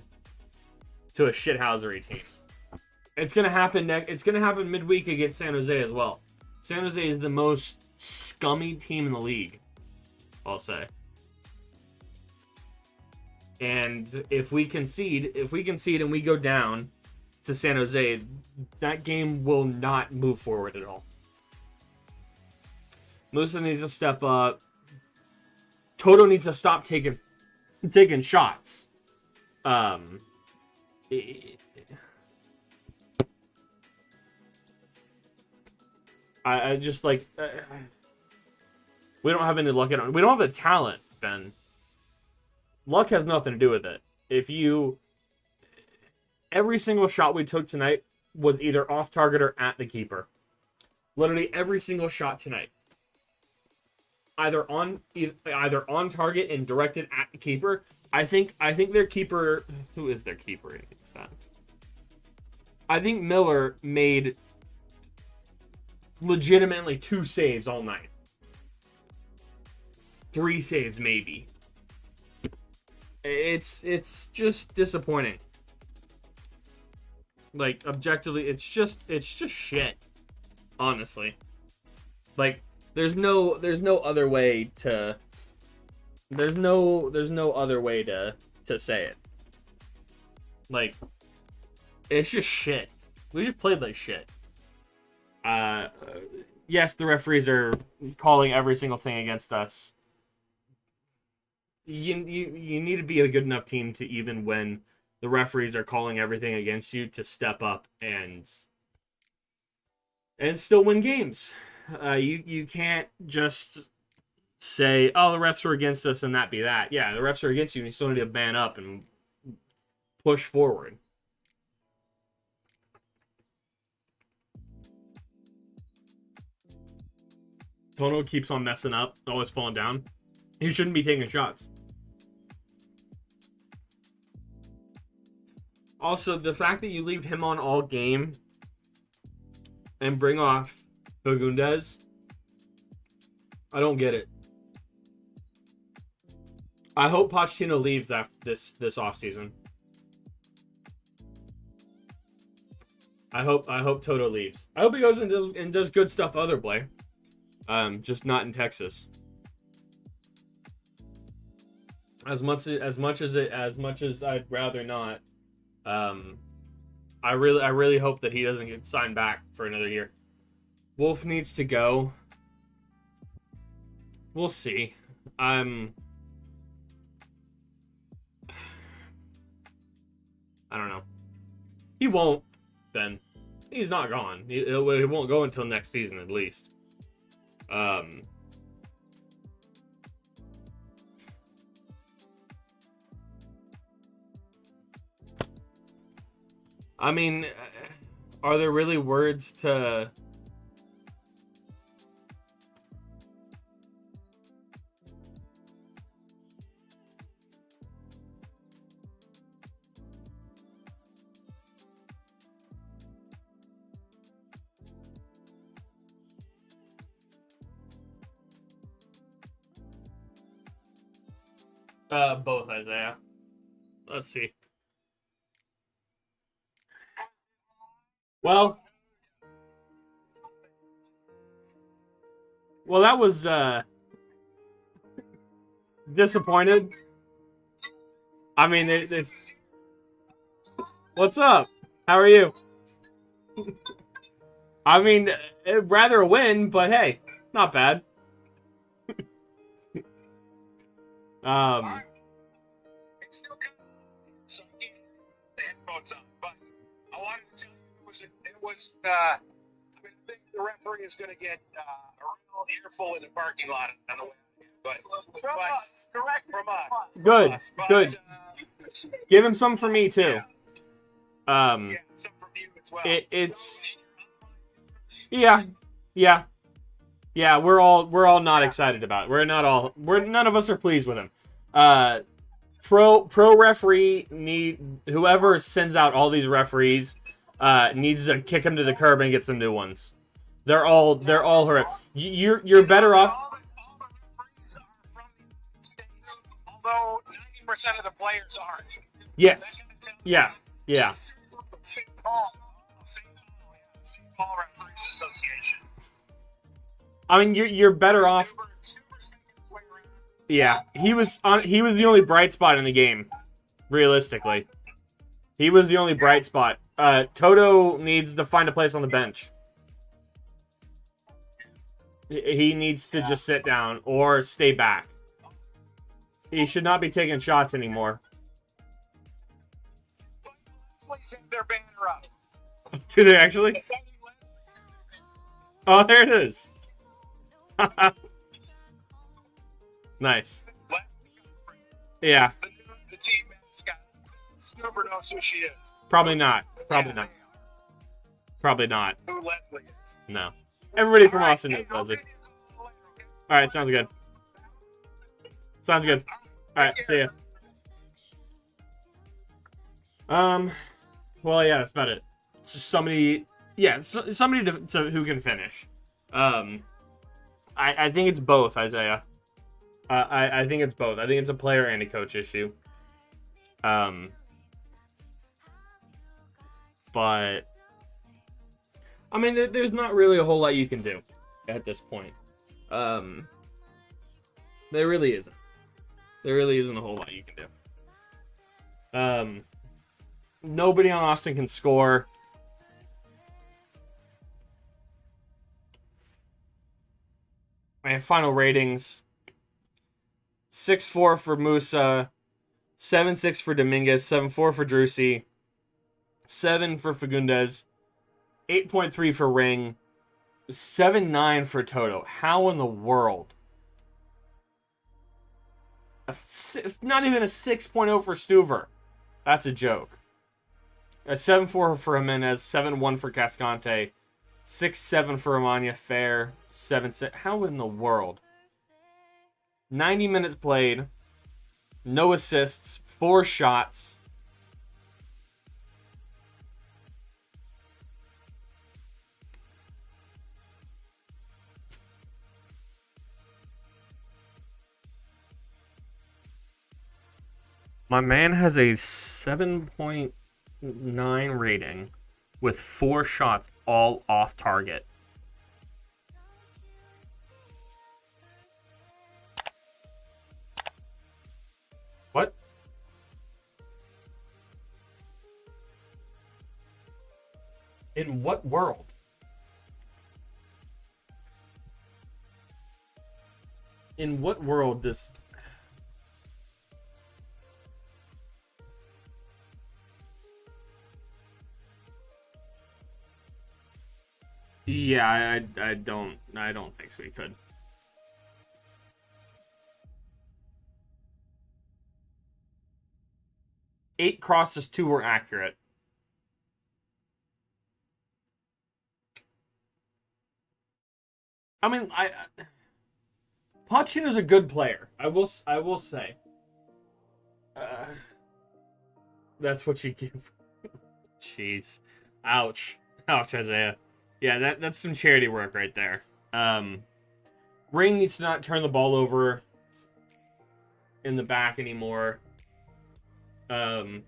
[SPEAKER 1] To a shithousery team. It's gonna happen it's gonna happen midweek against San Jose as well. San Jose is the most scummy team in the league, I'll say. And if we concede and we go down to San Jose, that game will not move forward at all. Musa needs to step up. Toto needs to stop taking shots. I just like we don't have any luck in it. We don't have the talent, Ben. Luck has nothing to do with it. Every single shot we took tonight was either off target or at the keeper. Literally every single shot tonight. Either on target and directed at the keeper. I think their keeper, who is their keeper in fact? I think Miller made legitimately 2 saves all night. 3 saves maybe. It's just disappointing. Like, objectively, it's just shit. Honestly. Like, there's no other way to say it. Like, it's just shit. We just played like shit. Yes, the referees are calling every single thing against us. You need to be a good enough team to, even when the referees are calling everything against you, to step up and still win games. You can't just say, oh, the refs are against us and that be that. Yeah, the refs are against you and you still need to man up and push forward. Tono keeps on messing up, always falling down. He shouldn't be taking shots. Also, the fact that you leave him on all game and bring off Fagundes, I don't get it. I hope Pochettino leaves after this offseason. I hope Toto leaves. I hope he goes and does good stuff other way. Just not in Texas. As much as I'd rather not. I really hope that he doesn't get signed back for another year. Wolf needs to go. We'll see. I don't know. He won't. Then he's not gone. He won't go until next season at least. I mean, are there really words to... Both, Isaiah. Let's see. Well, that was disappointed. I mean, it's... What's up? How are you? I mean, I'd rather a win, but hey, not bad.
[SPEAKER 2] It's still kind of so I can't have the headphones on, but I wanted to tell you it was I mean, I think the referee is going to get a real earful in the parking lot on the way out here, but from us, direct from us.
[SPEAKER 1] Good,
[SPEAKER 2] From us. But,
[SPEAKER 1] good. Give him some for me too.
[SPEAKER 2] Yeah, some from you as well.
[SPEAKER 1] It's yeah. We're all not excited about it. None of us are pleased with him. Pro referee whoever sends out all these referees needs to kick them to the curb and get some new ones. They're all horrific. You're better off.
[SPEAKER 2] All the referees are from the United States, although 90% of the players aren't.
[SPEAKER 1] Yes. Yeah.
[SPEAKER 2] St. Paul Referees Association.
[SPEAKER 1] I mean, you're better off. Yeah, he was the only bright spot in the game. Realistically, he was the only bright spot. Toto needs to find a place on the bench. He needs to just sit down or stay back. He should not be taking shots anymore.
[SPEAKER 2] Let's their banner up.
[SPEAKER 1] Do they actually? Oh, there it is. Nice. Yeah.
[SPEAKER 2] The team mascot. Snooper knows who she is.
[SPEAKER 1] Probably not. Probably not.
[SPEAKER 2] Who Leslie is.
[SPEAKER 1] No. Everybody from Austin knows
[SPEAKER 2] I'll
[SPEAKER 1] Leslie.
[SPEAKER 2] send you a call later, okay?
[SPEAKER 1] All right, sounds good. Sounds good. All right, see ya. Well, yeah, that's about it. Just somebody, somebody to who can finish. I think it's both, Isaiah. I think it's both. I think it's a player and a coach issue. But I mean, there's not really a whole lot you can do at this point. There really isn't. There really isn't a whole lot you can do. Nobody on Austin can score. My final ratings: 6-4 for Musa, 7-6 for Dominguez, 7-4 for Drusy, 7 for Fagundes, 8.3 for Ring, 7.9 for Toto. How in the world? Not even a 6.0 for Stuver. That's a joke. A 7.4 for Jimenez, 7.1 for Cascante, 6.7 for Amanya Fair, 7.6. How in the world? 90 minutes played, no assists, 4 shots. My man has a 7.9 rating with 4 shots all off target. What? In what world? In what world does... Yeah, I don't think so we could. Eight crosses, 2 were accurate. I mean, Pochettino's a good player. I will say. That's what you give. Jeez. Ouch. Ouch, Isaiah. Yeah, that's some charity work right there. Ring needs to not turn the ball over in the back anymore. Yeah,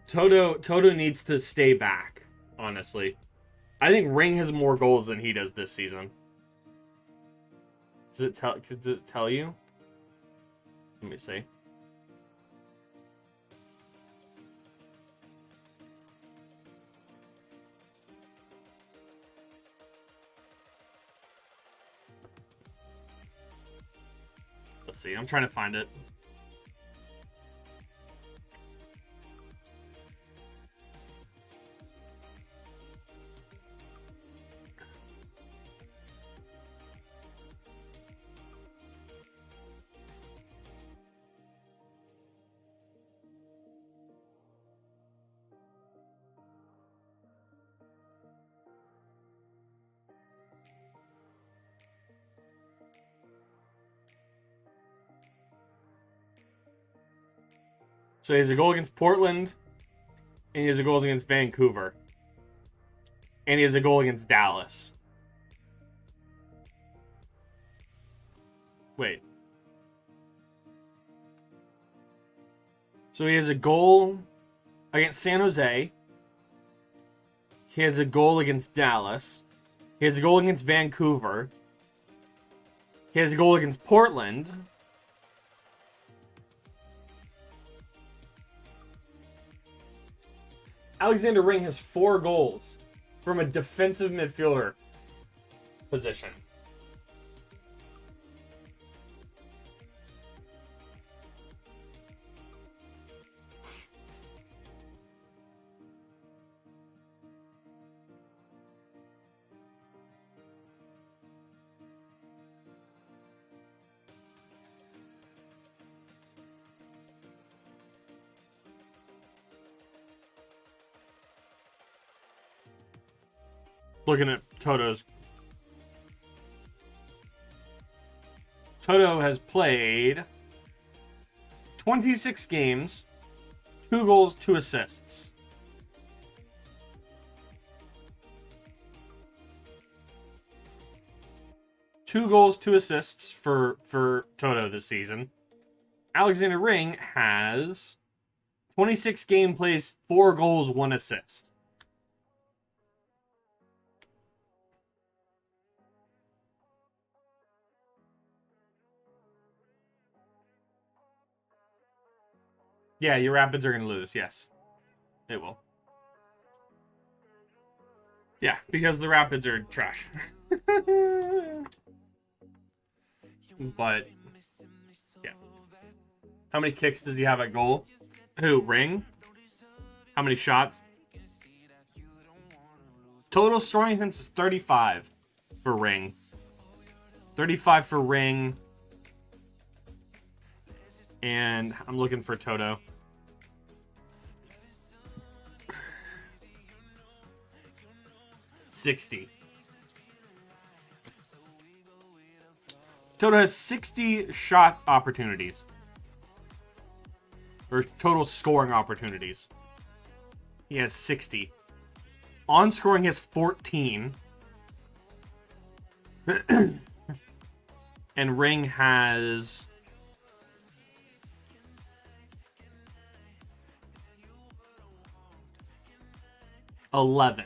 [SPEAKER 1] Toto needs to stay back, honestly. I think Ring has more goals than he does this season. Does it tell you? Let me see. Let's see. I'm trying to find it. So he has a goal against Portland, and he has a goal against Vancouver. And he has a goal against Dallas. Wait. So he has a goal against San Jose. He has a goal against Dallas. He has a goal against Vancouver. He has a goal against Portland. Alexander Ring has 4 goals from a defensive midfielder position. Looking at Toto's. Toto has played 26 games, 2 goals, 2 assists. Two goals, 2 assists for Toto this season. Alexander Ring has 26 game plays, 4 goals, 1 assist. Yeah, your Rapids are going to lose. Yes, it will. Yeah, because the Rapids are trash. But, yeah. How many kicks does he have at goal? Who, Ring? How many shots? Total scoring attempts is 35 for Ring. 35 for Ring. And I'm looking for Toto. $60. Toto has 60 shot opportunities. Or total scoring opportunities. He has 60. On scoring, he has 14. And Ring has 11.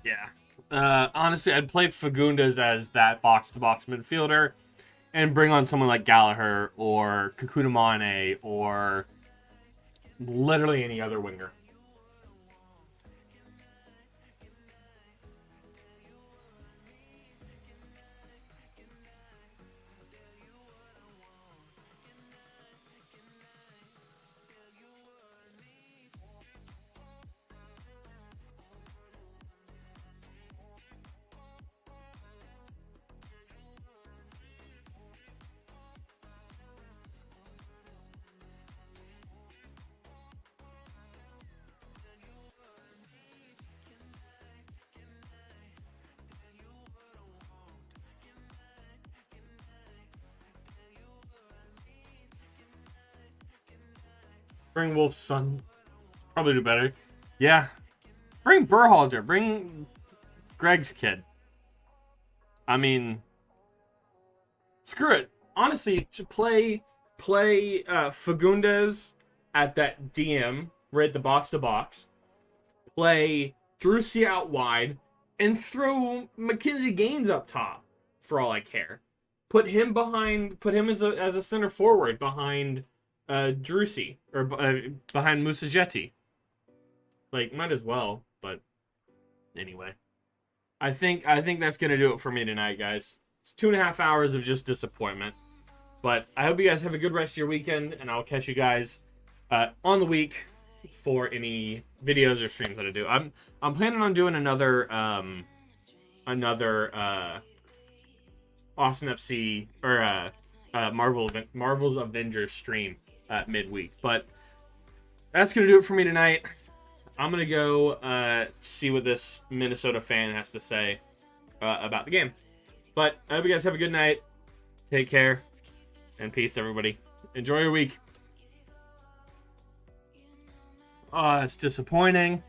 [SPEAKER 1] Yeah. Honestly, I'd play Fagundes as that box-to-box midfielder and bring on someone like Gallagher or Kakutamane or literally any other winger. Bring Wolf's son. Probably do better. Yeah. Bring Berhalter. Bring Greg's kid. I mean, screw it. Honestly, to play Fagundes at that DM, right at the box to box. Play Drusy out wide and throw Mackenzie Gaines up top for all I care. Put him as a center forward behind Drusy or behind Musajetti. Like, might as well, but anyway. I think that's gonna do it for me tonight, guys. It's 2.5 hours of just disappointment. But I hope you guys have a good rest of your weekend, and I'll catch you guys on the week for any videos or streams that I do. I'm planning on doing another Austin FC or Marvel's Avengers stream midweek. But that's gonna do it for me tonight. I'm gonna go see what this Minnesota fan has to say about the game. But I hope you guys have a good night. Take care and peace, everybody. Enjoy your week. Oh, it's disappointing.